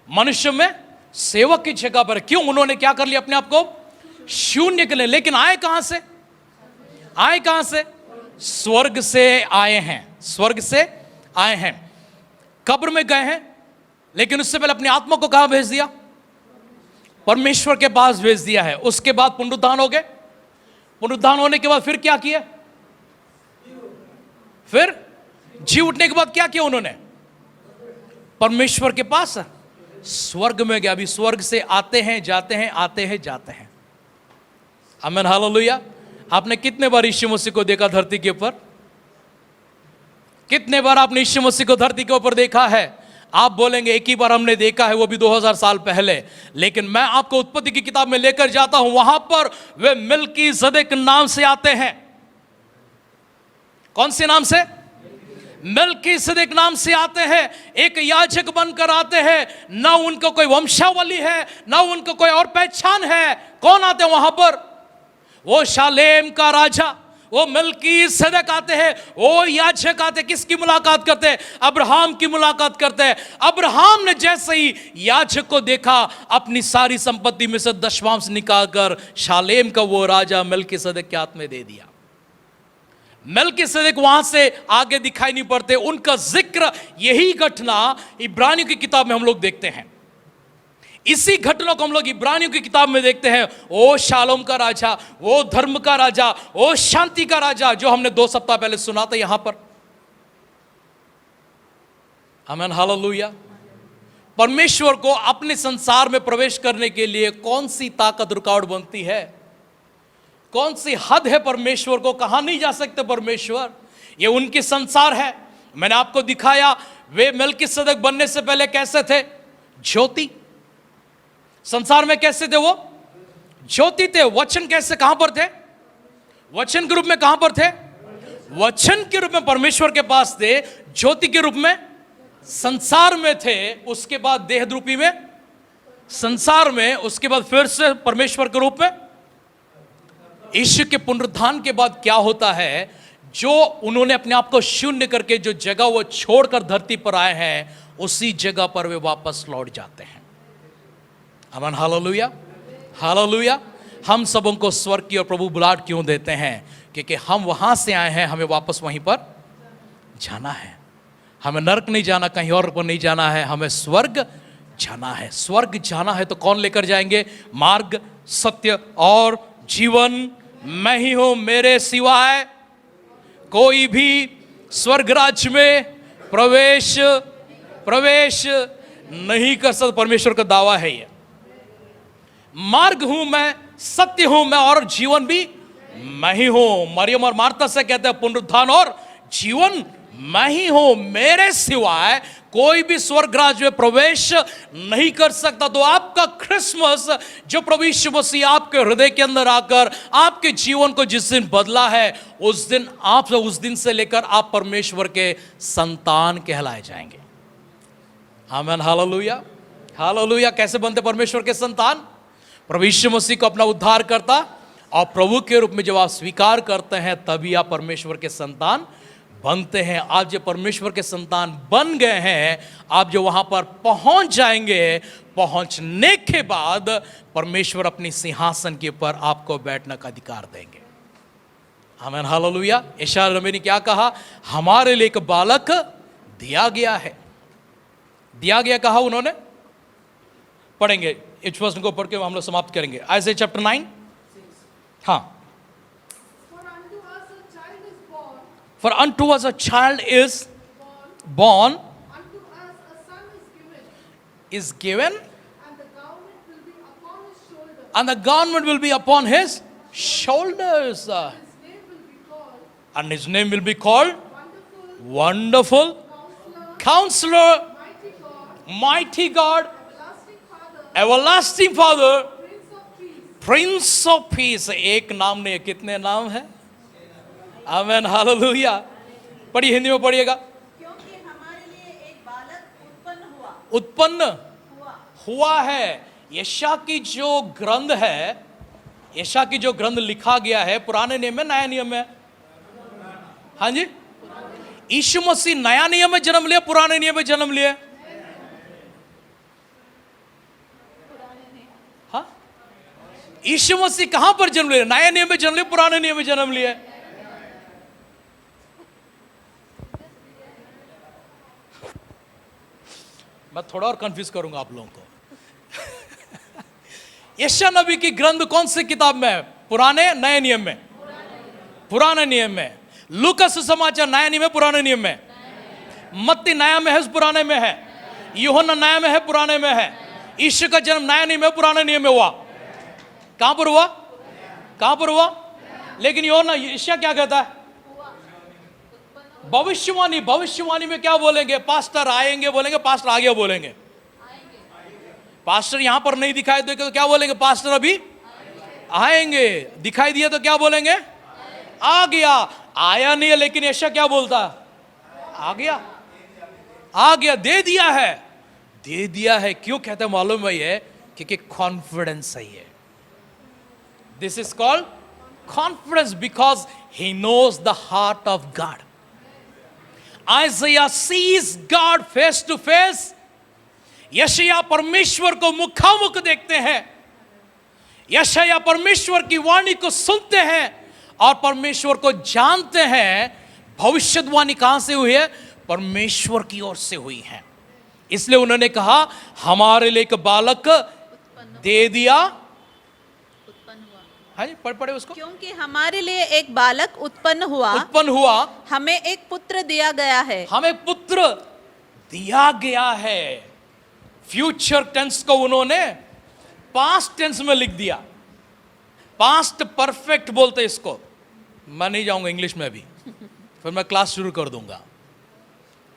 मनुष्य में सेवक की जगह पर है। क्यों? उन्होंने क्या कर लिया? अपने आप को शून्य कर लिया। लेकिन आए कहां से? आए कहां से? स्वर्ग से आए हैं। स्वर्ग से आए हैं। कब्र में गए हैं, लेकिन उससे पहले अपनी आत्मा को कहां भेज दिया? परमेश्वर के पास भेज दिया है। उसके बाद पुनरुत्थान हो गए। पुनरुत्थान होने के बाद फिर क्या किया? फिर जी उठने के बाद क्या किया उन्होंने? परमेश्वर के पास स्वर्ग में गया। अभी स्वर्ग से आते हैं, जाते हैं, आते हैं, जाते हैं। आमीन, हालेलुया। आपने कितने बार यीशु मसीह को देखा धरती के ऊपर? कितने बार आपने यीशु मसीह को धरती के ऊपर देखा है? आप बोलेंगे एक ही बार हमने देखा है, वो भी 2000 साल पहले। लेकिन मैं आपको उत्पत्ति की किताब में लेकर जाता हूं, वहां पर वे मिल्कीज़ेदेक नाम से आते हैं। कौन से नाम से? मेल्कीसेदेक नाम से आते हैं, एक याजक बनकर आते हैं, ना उनको कोई वंशावली है, ना उनको कोई और पहचान है। कौन आते हैं वहां पर? वो शालेम का राजा, वो मेल्कीसेदेक आते हैं, वो याजक आते हैं। किसकी मुलाकात करते हैं? अब्राहम की मुलाकात करते हैं। अब्राहम ने जैसे ही याजक को देखा, अपनी सारी संपत्ति में से दशमांश निकालकर शालेम का वो राजा मेल्कीसेदेक के हाथ में दे दिया। मेल्कीसेदेक वहां से आगे दिखाई नहीं पड़ते। उनका जिक्र, यही घटना इब्रानियों की किताब में हम लोग देखते हैं। इसी घटना को हम लोग इब्रानियों की किताब में देखते हैं। ओ शालोम का राजा, वो धर्म का राजा, ओ शांति का राजा, जो हमने 2 सप्ताह पहले सुना था यहां पर। आमीन, हालेलुया। परमेश्वर को अपने संसार में प्रवेश करने के लिए कौन सी ताकत रुकावट बनती है? कौन सी हद है परमेश्वर को? कहां नहीं जा सकते परमेश्वर? ये उनकी संसार है। मैंने आपको दिखाया, वे मेल्कीसेदेक बनने से पहले कैसे थे? ज्योति। संसार में कैसे थे? वो ज्योति थे। वचन कैसे, कहां पर थे? वचन के रूप में कहां पर थे? वचन के रूप में परमेश्वर के पास थे। ज्योति के रूप में संसार में थे। उसके बाद देह रूपी में संसार में, उसके बाद फिर से परमेश्वर के रूप में। यीशु के पुनरुत्थान के बाद क्या होता है? जो उन्होंने अपने आप को शून्य करके जो जगह वो छोड़कर धरती पर आए हैं, उसी जगह पर वे वापस लौट जाते हैं। आमीन, हालेलुया, हालेलुया। हम सबों को स्वर्ग की और प्रभु बुलाहट क्यों देते हैं? क्योंकि हम वहां से आए हैं, हमें वापस वहीं पर जाना है। हमें नरक नहीं जाना, कहीं और पर नहीं जाना है, हमें स्वर्ग जाना है। स्वर्ग जाना है तो कौन लेकर जाएंगे? मार्ग, सत्य और जीवन मैं ही हूं, मेरे सिवाय कोई भी स्वर्ग राज्य में प्रवेश नहीं कर सकता। परमेश्वर का दावा है ये। मार्ग हूं मैं, सत्य हूं मैं और जीवन भी मैं ही हूं। मरियम और मार्था से कहते हैं पुनरुत्थान और जीवन मैं ही हूं, मेरे सिवाय कोई भी स्वर्ग राज्य में प्रवेश नहीं कर सकता। तो आपका क्रिसमस, जो प्रभु यीशु मसीह आपके हृदय के अंदर आकर आपके जीवन को जिस दिन बदला है, उस दिन से लेकर आप परमेश्वर के संतान कहलाए जाएंगे। आमीन, हालेलुया, हालेलुया। कैसे बनते परमेश्वर के संतान? प्रभु यीशु मसीह को अपना उद्धार करता और प्रभु के रूप में जब आप स्वीकार करते हैं, तभी आप परमेश्वर के संतान बनते हैं। आप जो परमेश्वर के संतान बन गए हैं, आप जो वहां पर पहुंच जाएंगे, पहुंचने के बाद परमेश्वर अपनी सिंहासन के ऊपर आपको बैठने का अधिकार देंगे। आमीन, हालेलुया। यशायाह नबी ने क्या कहा? हमारे लिए एक बालक दिया गया है। दिया गया कहा उन्होंने, पढ़ेंगे इस वचन को पढ़ के हम लोग समाप्त करेंगे। आइज़ाया चैप्टर 9। हाँ, For unto us a child is born, Unto us a son is given, and the government will be upon his shoulder. and the government will be upon his shoulders. His name will be called And his name will be called Wonderful, Wonderful Counselor, Counselor, Mighty God, Mighty God, Everlasting Father, Everlasting Father, Prince of Peace. Prince of Peace। एक नाम नहीं है, कितने नाम है? आमीन, hallelujah. पढ़िए, हिंदी में पढ़िएगा। क्योंकि हमारे लिए एक बालक उत्पन्न हुआ हुआ है। यशायाह की जो ग्रंथ है, यशायाह की जो ग्रंथ लिखा गया है, पुराने नियम में, नया नियम में? हाँ जी। यीशु मसीह नया नियम में जन्म लिया, पुराने नियम में जन्म लिया? हाँ, यीशु मसीह कहां पर जन्म लिया? नया नियम में जन्म लिया, पुराने नियम में जन्म लिया? मैं थोड़ा और कंफ्यूज करूंगा आप लोगों को। यशायाह नबी की ग्रंथ कौन सी किताब में है? पुराने, नए नियम में? पुराने नियम में। लूका सुसमाचार नया नियम में, पुराने नियम में? मत्ती नया में है, पुराने में है? यूहन्ना नया में है, पुराने में है? यीशु का जन्म नया नियम में, पुराने नियम में हुआ? कहां पर हुआ? कहां पर हुआ? लेकिन यूहन्ना, यशायाह क्या कहता है? भविष्यवाणी में क्या बोलेंगे? पास्टर आएंगे बोलेंगे, पास्टर आ गया बोलेंगे। पास्टर यहां पर नहीं दिखाई दे तो क्या बोलेंगे? पास्टर अभी आएंगे। दिखाई दिया तो क्या बोलेंगे? आ गया। आया नहीं है, लेकिन यशायाह क्या बोलता? आ गया, दे दिया है। क्यों कहते हैं मालूम है? ये क्योंकि कॉन्फिडेंस है। ये this is called confidence because he knows the heart of God. Isaiah says God face to face. यशायाह परमेश्वर को मुखामुख देखते हैं, यशायाह परमेश्वर की वाणी को सुनते हैं और परमेश्वर को जानते हैं। भविष्यवाणी कहां से हुई है? परमेश्वर की ओर से हुई है। इसलिए उन्होंने कहा हमारे लिए एक बालक दे दिया। हाँ जी, पढ़े उसको। क्योंकि हमारे लिए एक बालक उत्पन्न हुआ, हमें एक पुत्र दिया गया है। हमें पुत्र दिया गया है। फ्यूचर टेंस को उन्होंने पास्ट टेंस में लिख दिया। पास्ट परफेक्ट बोलते इसको। मैं नहीं जाऊंगा इंग्लिश में अभी, फिर मैं क्लास शुरू कर दूंगा।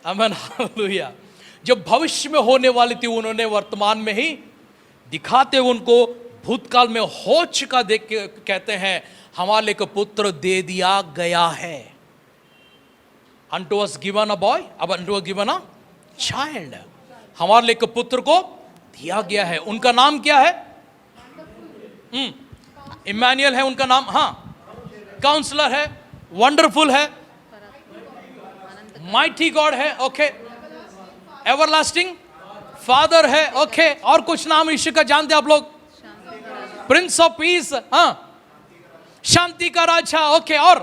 आमीन, हालेलुया। जो भविष्य में होने वाली थी उन्होंने वर्तमान में ही दिखाते हुए उनको भूतकाल में हो चुका देख के कहते हैं हमारे लिए पुत्र दे दिया गया है। Unto us given a boy, अब unto us given a child। हमारे लिए पुत्र को दिया गया है। उनका नाम क्या है? इमैनुअल है उनका नाम। हाँ, काउंसलर है, वंडरफुल है, माइटी गॉड है, ओके, एवरलास्टिंग फादर है, ओके। और कुछ नाम यीशु का जानते आप लोग? प्रिंस ऑफ पीस, हाँ, शांति का राजा, ओके। और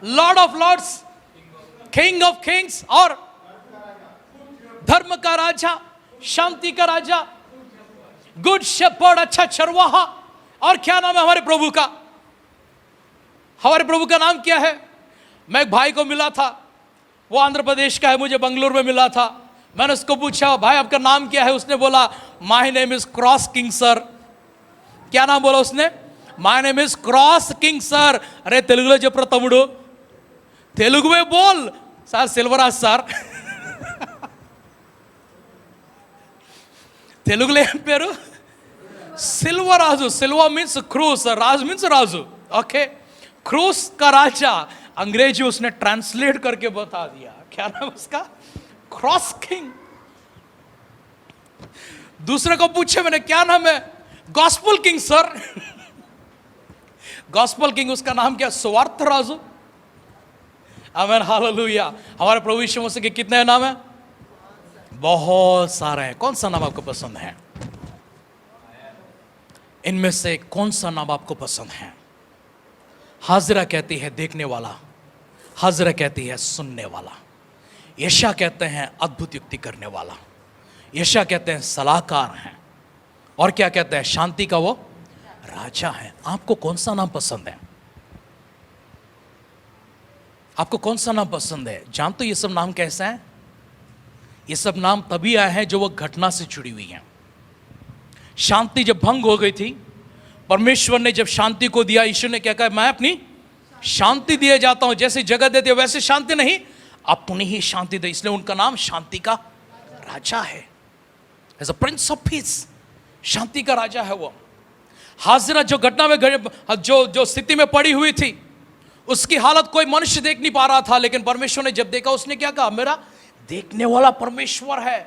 lord of lords, king of kings, और धर्म का राजा, शांति का राजा, गुड शेपर्ड, अच्छा चरवाहा। और क्या नाम है हमारे प्रभु का? हमारे प्रभु का नाम क्या है? मैं एक भाई को मिला था, वो आंध्र प्रदेश का है, मुझे बंगलुरु में मिला था। मैंने उसको पूछा भाई आपका नाम क्या है? उसने बोला my name is Cross King sir. क्या नाम बोला उसने? My name is Cross King sir. अरे तेलुगुलो చెప్పరా తమ్ముడు, तेलुगु में बोल। Sir Silvaraj sir. తెలుగులో ఏం పేరు? सिल्वराजू। सिल्वर मीन्स क्रूस, राज मीन्स राजू, ओके। क्रूस का राजा अंग्रेजी उसने ट्रांसलेट करके बता दिया। क्या नाम उसका? Cross king. दूसरे को पूछे मैंने क्या नाम है? Gospel king sir. Gospel king, उसका नाम क्या? सुवार्थ राजू। आमीन, हालेलुया। हमारे प्रभु यीशु मसीह के कितने नाम है? बहुत सारे हैं। कौन सा नाम आपको पसंद है? इनमें से कौन सा नाम आपको पसंद है? हाजिरा कहती है देखने वाला, हाजिरा कहती है सुनने वाला, यशा कहते हैं अद्भुत युक्ति करने वाला, यशा कहते हैं सलाहकार हैं, और क्या कहते हैं? शांति का वो राजा है। आपको कौन सा नाम पसंद है? आपको कौन सा नाम पसंद है? जानते हो ये सब नाम कैसे हैं? ये सब नाम तभी आए हैं जो वो घटना से जुड़ी हुई हैं। शांति जब भंग हो गई थी, परमेश्वर ने जब शांति को दिया, ईश्वर ने क्या कहा? मैं अपनी शांति दिए जाता हूं। जैसे जगत देते वैसे शांति नहीं, अपनी ही शांति दे। इसलिए उनका नाम शांति का राजा है। As a prince of peace, शांति का राजा है वो। हाजिरा जो घटना में जो स्थिति में पड़ी हुई थी, उसकी हालत कोई मनुष्य देख नहीं पा रहा था, लेकिन परमेश्वर ने जब देखा उसने क्या कहा? मेरा देखने वाला परमेश्वर है।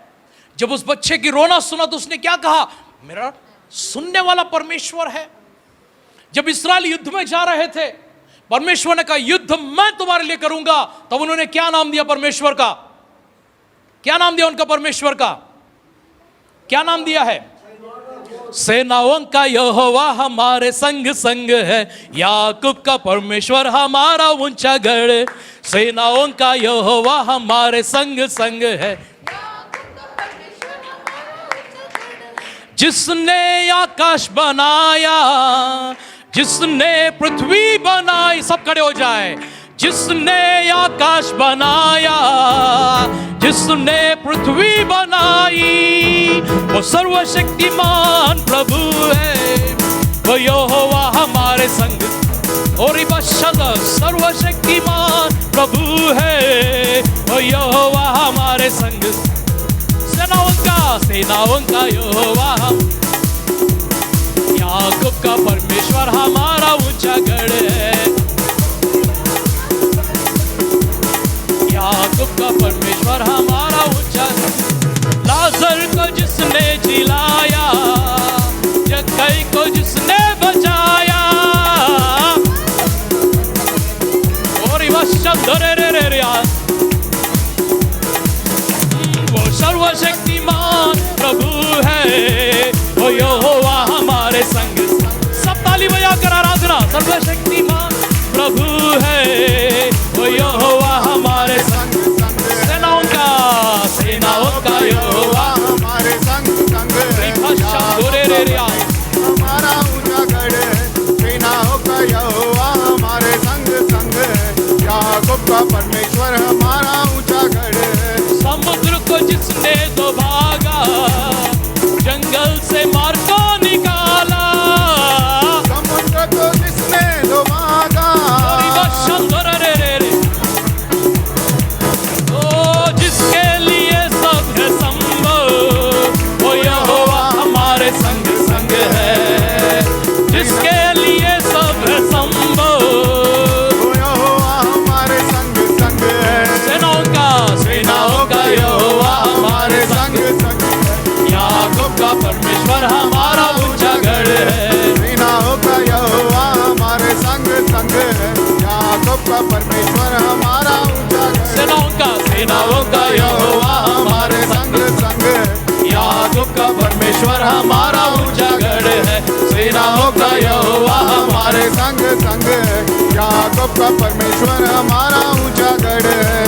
जब उस बच्चे की रोना सुना तो उसने क्या कहा? मेरा सुनने वाला परमेश्वर है। जब इस्राएल युद्ध में जा रहे थे, परमेश्वर ने कहा युद्ध मैं तुम्हारे लिए करूंगा। तब उन्होंने क्या नाम दिया परमेश्वर का? क्या नाम दिया उनका परमेश्वर का? क्या नाम दिया है? सेनाओं का यहोवा हमारे संग संग है, याकूब का परमेश्वर हमारा ऊंचा गढ़। सेनाओं का यहोवा हमारे संग संग है, जिसने आकाश बनाया, जिसने पृथ्वी बनाई। सब खड़े हो जाए। जिसने आकाश बनाया, जिसने पृथ्वी बनाई, वो सर्वशक्तिमान प्रभु है। वो यहोवा हमारे संग। और बशद सर्वशक्तिमान प्रभु है, वो यहोवा हमारे संग। सेनाओं का यहोवा, याकूब का परमेश्वर हमारा ऊंचा गढ़ है। को जिसने बचाया, और वो सर्वशक्तिमान प्रभु है, वो यहोवा हमारे संग। सब ताली बजाकर आराधना। सर्वशक्तिमान प्रभु है, वो यहोवा हमारे संग। सेनाओं का यहोवा हमारे संग संग है। हमारा ऊंचा गढ़ है, सेनाओं का यहोवा हमारे संग संग है। याकूब का परमेश्वर हमारा ऊंचा गढ़ है। समुद्र को जिसने दो भागा, जंगल से मार को निकाला, समुद्र को जिसने दो भागा, ओ जिसके लिए सब है संभव, वो यहोवा हमारे संग संग है। जिसके लिए सब है संभव, वो यहोवा हमारे संग संग है। सेनाओं का यहोवा हमारे संग। संग है। याकूब का परमेश्वर हमारा ऊंचा गढ़ है। सेनाओं का यहोवा हमारे संग संग है। याकूब का परमेश्वर हमारा ऊंचा गढ़ है। सेनाओं का यहोवा हमारे संग संग है। याकूब का परमेश्वर हमारा ऊंचा गढ़ है। सेनाओं का यहोवा हमारे संग संग है। याकूब का परमेश्वर हमारा ऊंचा गढ़ है।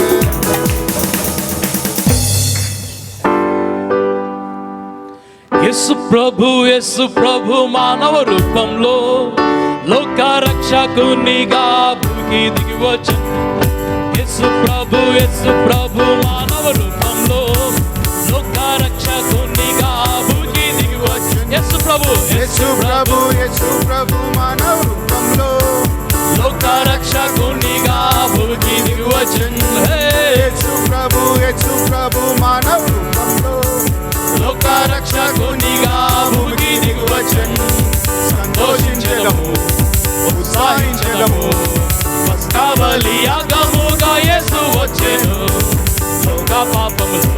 యేసు ప్రభు మానవ రూపంలో లోక రక్షకునిగా భూమికి దిగి వచ్చెను. యేసు ప్రభు మానవ రూపంలో లోక రక్షకునిగా భూమికి దిగి వచ్చెను. యేసు ప్రభు మానవ రూపంలో లోక రక్షకునిగా భూమికి దిగి వచ్చెను. యేసు ప్రభు మానవ రూపంలో లోక రక్షకునిగా భూమికి దిగి వచ్చెను. సంతోషించెదము, ఉత్సాహించెదము, పస్కా బలియాగముగా యేసు వచ్చెను. లోక పాపములు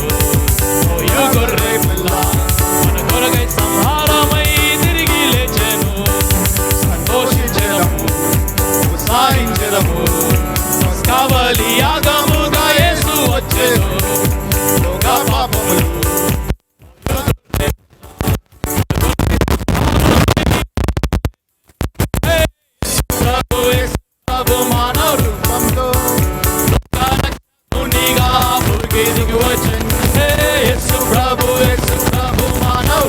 మోయు గొర్రె పిల్ల మన కొరకై సంహారమై తిరిగి లేచెను. సంతోషించెదము, ఉత్సాహించెదము, పస్కా బలియాగముగా యేసు వచ్చెను. లోక పాపములు మానవ రూపంలో రక్షకునిగా భూమికి దిగి వచ్చెను. యేసు ప్రభు మానవ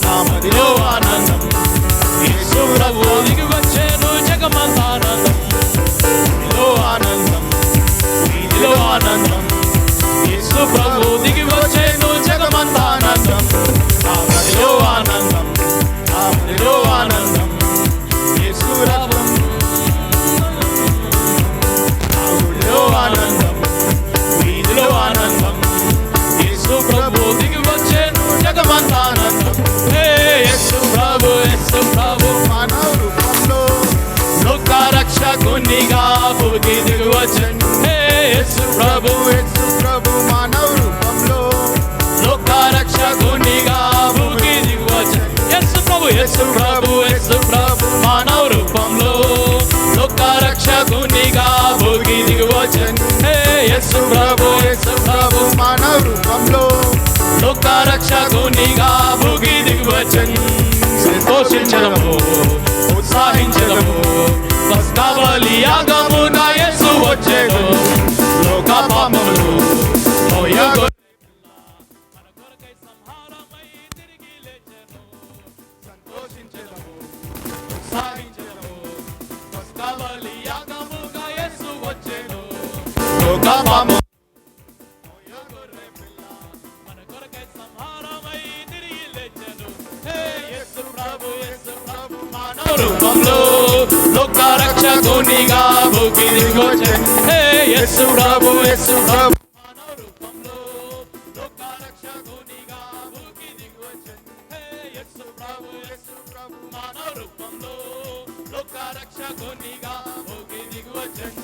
నామదిలో ఆనందం. యేసు ప్రభు దిగి వచ్చెను, జగమంతా ఆనందం. వీధిలో ఆనందం. యేసు ప్రభు దిగి వచ్చెను, జగమంతా ఆనందం. నామదిలో ఆనందం. యేసు ప్రభు నామదిలో ఆనందం. వీధిలో ఆనందం. యేసు ప్రభు దిగి వచ్చెను, జగమంతా ఆనందం. యేసు ప్రభు మానవ రూపంలో లోక రక్షకునిగా భూమికి దిగి వచ్చెను. యేసు ప్రభు మానవ రూపంలో లోక రక్షకునిగా భూమికి దిగి వచ్చెను. యేసు ప్రభు మానవ రూపంలో లోక రక్షకునిగా భూమికి దిగి వచ్చెను. యేసు ప్రభు మానవ రూపంలో లోక రక్షకునిగా భూమికి దిగి వచ్చెను. సంతోషించెదము, ఉత్సాహించెదము, పస్కా బలియాగముగా యేసు వచ్చెను. లోక పాపములు మోయ గొర్రె మన కొరకై సంహారమై తిరిగి లేచెను. సంతోషించెదము, ఉత్సాహించెదము, పస్కా బలియాగముగా యేసు వచ్చెను. లోక పాపములు మోయ గొర్రె పిల్ల మన కొరకై సంహారమై తిరిగి లేచెను. యేసు ప్రభు మానవ రూపంలో లోక రక్షకునిగా భూమికి దిగి వచ్చెను. యేసు ప్రభు మానవ రూపంలో లోక రక్షకునిగా భూమికి దిగి వచ్చెను. యేసు ప్రభు మానవ రూపంలో లోక రక్షకునిగా భూమికి దిగి వచ్చెను.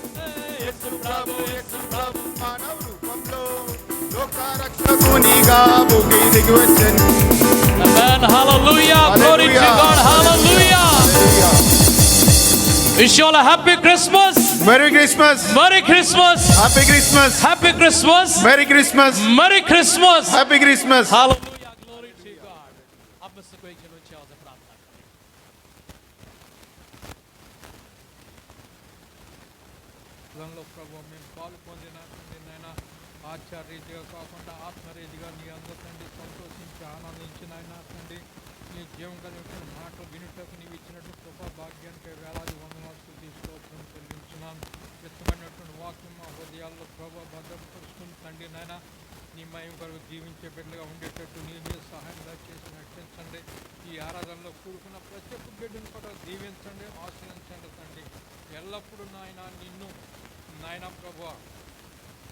యేసు ప్రభు మానవ రూపంలో ఒక్క రక్షకునిగా భూమికి దిగి వచ్చెను. Amen. Hallelujah. Glory to God. Hallelujah. Wish you all a happy Christmas. Merry Christmas. Merry Christmas. Happy Christmas. Happy Christmas. Merry Christmas. Merry Christmas. Happy Christmas. Hallelujah. Glory to God. आप में से कोई एक जन ऊंचे आवाज से प्रार्थना करें. లో ప్రభు మేము పాలు పొందిన తండ్రి నాయన ఆచార్యరీతిగా కాకుండా ఆత్మరీతిగా నీ అందతండి సంతోషించి ఆనందించిన ఆయన తండ్రి నీ జీవం కలిగిన మాటలు వినుటకు నీవు ఇచ్చినట్టు కృపా భాగ్యానికి వేలాది వందనాలు తీసుకోవచ్చని చెల్లించున్నాను. వ్యక్తమైనటువంటి వాక్యం మా హృదయాల్లో ప్రభా భద్రపరుచుకుని తండ్రి నాయన నీ మయం కొరకు జీవించే బిడ్డగా ఉండేటట్టు నీవే సహాయం దయచేసి నటించండి. ఈ ఆరాధనలో కూడుకున్న ప్రతి ఒక్క బిడ్డను కూడా దీవించండి, ఆశ్రయించండి తండ్రి. ఎల్లప్పుడూ నాయన నిన్ను నాయన ప్రభు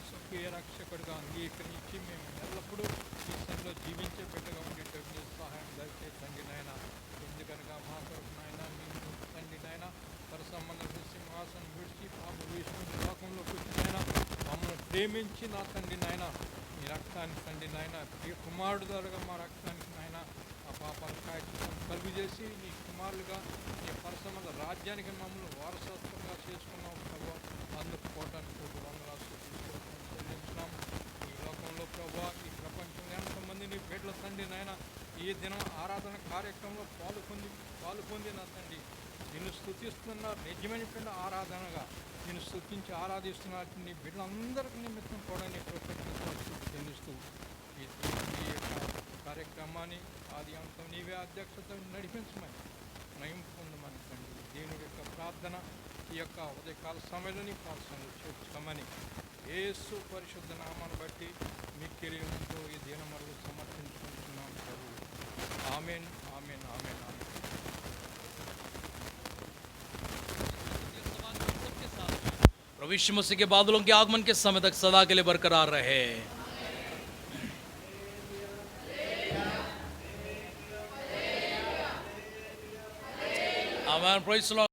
స్వకీయ రక్షకుడిగా అంగీకరించి మేము ఎల్లప్పుడూ ఈ సంలో జీవించే బిడ్డగా ఉండేటట్టు నీ సహాయం దయచేసండి నాయన. ఎందుకనగా మా కొరకు నాయన నిన్ను తండ్రి నాయన పరసంబంధ సింహాసనం విడిచి పాప విష్ణు లోకంలో కూర్చుని మమ్మల్ని ప్రేమించి నా తండ్రి నాయన నీ రక్తానికి తండ్రి నాయన ప్రియ కుమారుడు ద్వారా మా రక్తానికి నాయన ఆ పాపాల కాయకం కలుగు చేసి నీ కుమారులుగా నీ పరసంబంధ రాజ్యానికి మమ్మల్ని వారసత్వంగా చేసుకున్నాం ప్రభు. అందుకు పోవటానికి వందనాలు చెల్లించున్నాం. ఈ లోకంలో ప్రభు ఈ ప్రపంచంలో ఎంతమంది నీ బిడ్డల తండ్రి నాయన ఈ దినం ఆరాధన కార్యక్రమంలో పాల్పొంది నా తండ్రి నిన్ను స్తుతిస్తున్న నిజమైనటువంటి ఆరాధనగా నేను స్తుతించి ఆరాధిస్తున్నట్టు నీ బిడ్డలందరికీ నిమిత్తం కూడా నీ కృతజ్ఞతలు చెల్లిస్తూ ఈ యొక్క కార్యక్రమాన్ని ఆది అంతం నీవే అధ్యక్షత నడిపించమని నయం పొందమని తండ్రి. దేవుని యొక్క ప్రార్థన ఈ యొక్క ఉదయకాల సమయంలో నీ ప్రార్థనలు చేర్చుకోమని యేసు పరిశుద్ధ నామాన్ని బట్టి మిక్కిలితో ఈ దినమరులు సమర్పించుకుంటున్నాం ప్రభు. Amen amen amen amen. प्रभु यीशु मसीह के बादलों के आगमन के समय तक सदा के लिए बरकरार रहे. Amen. Praise the Lord.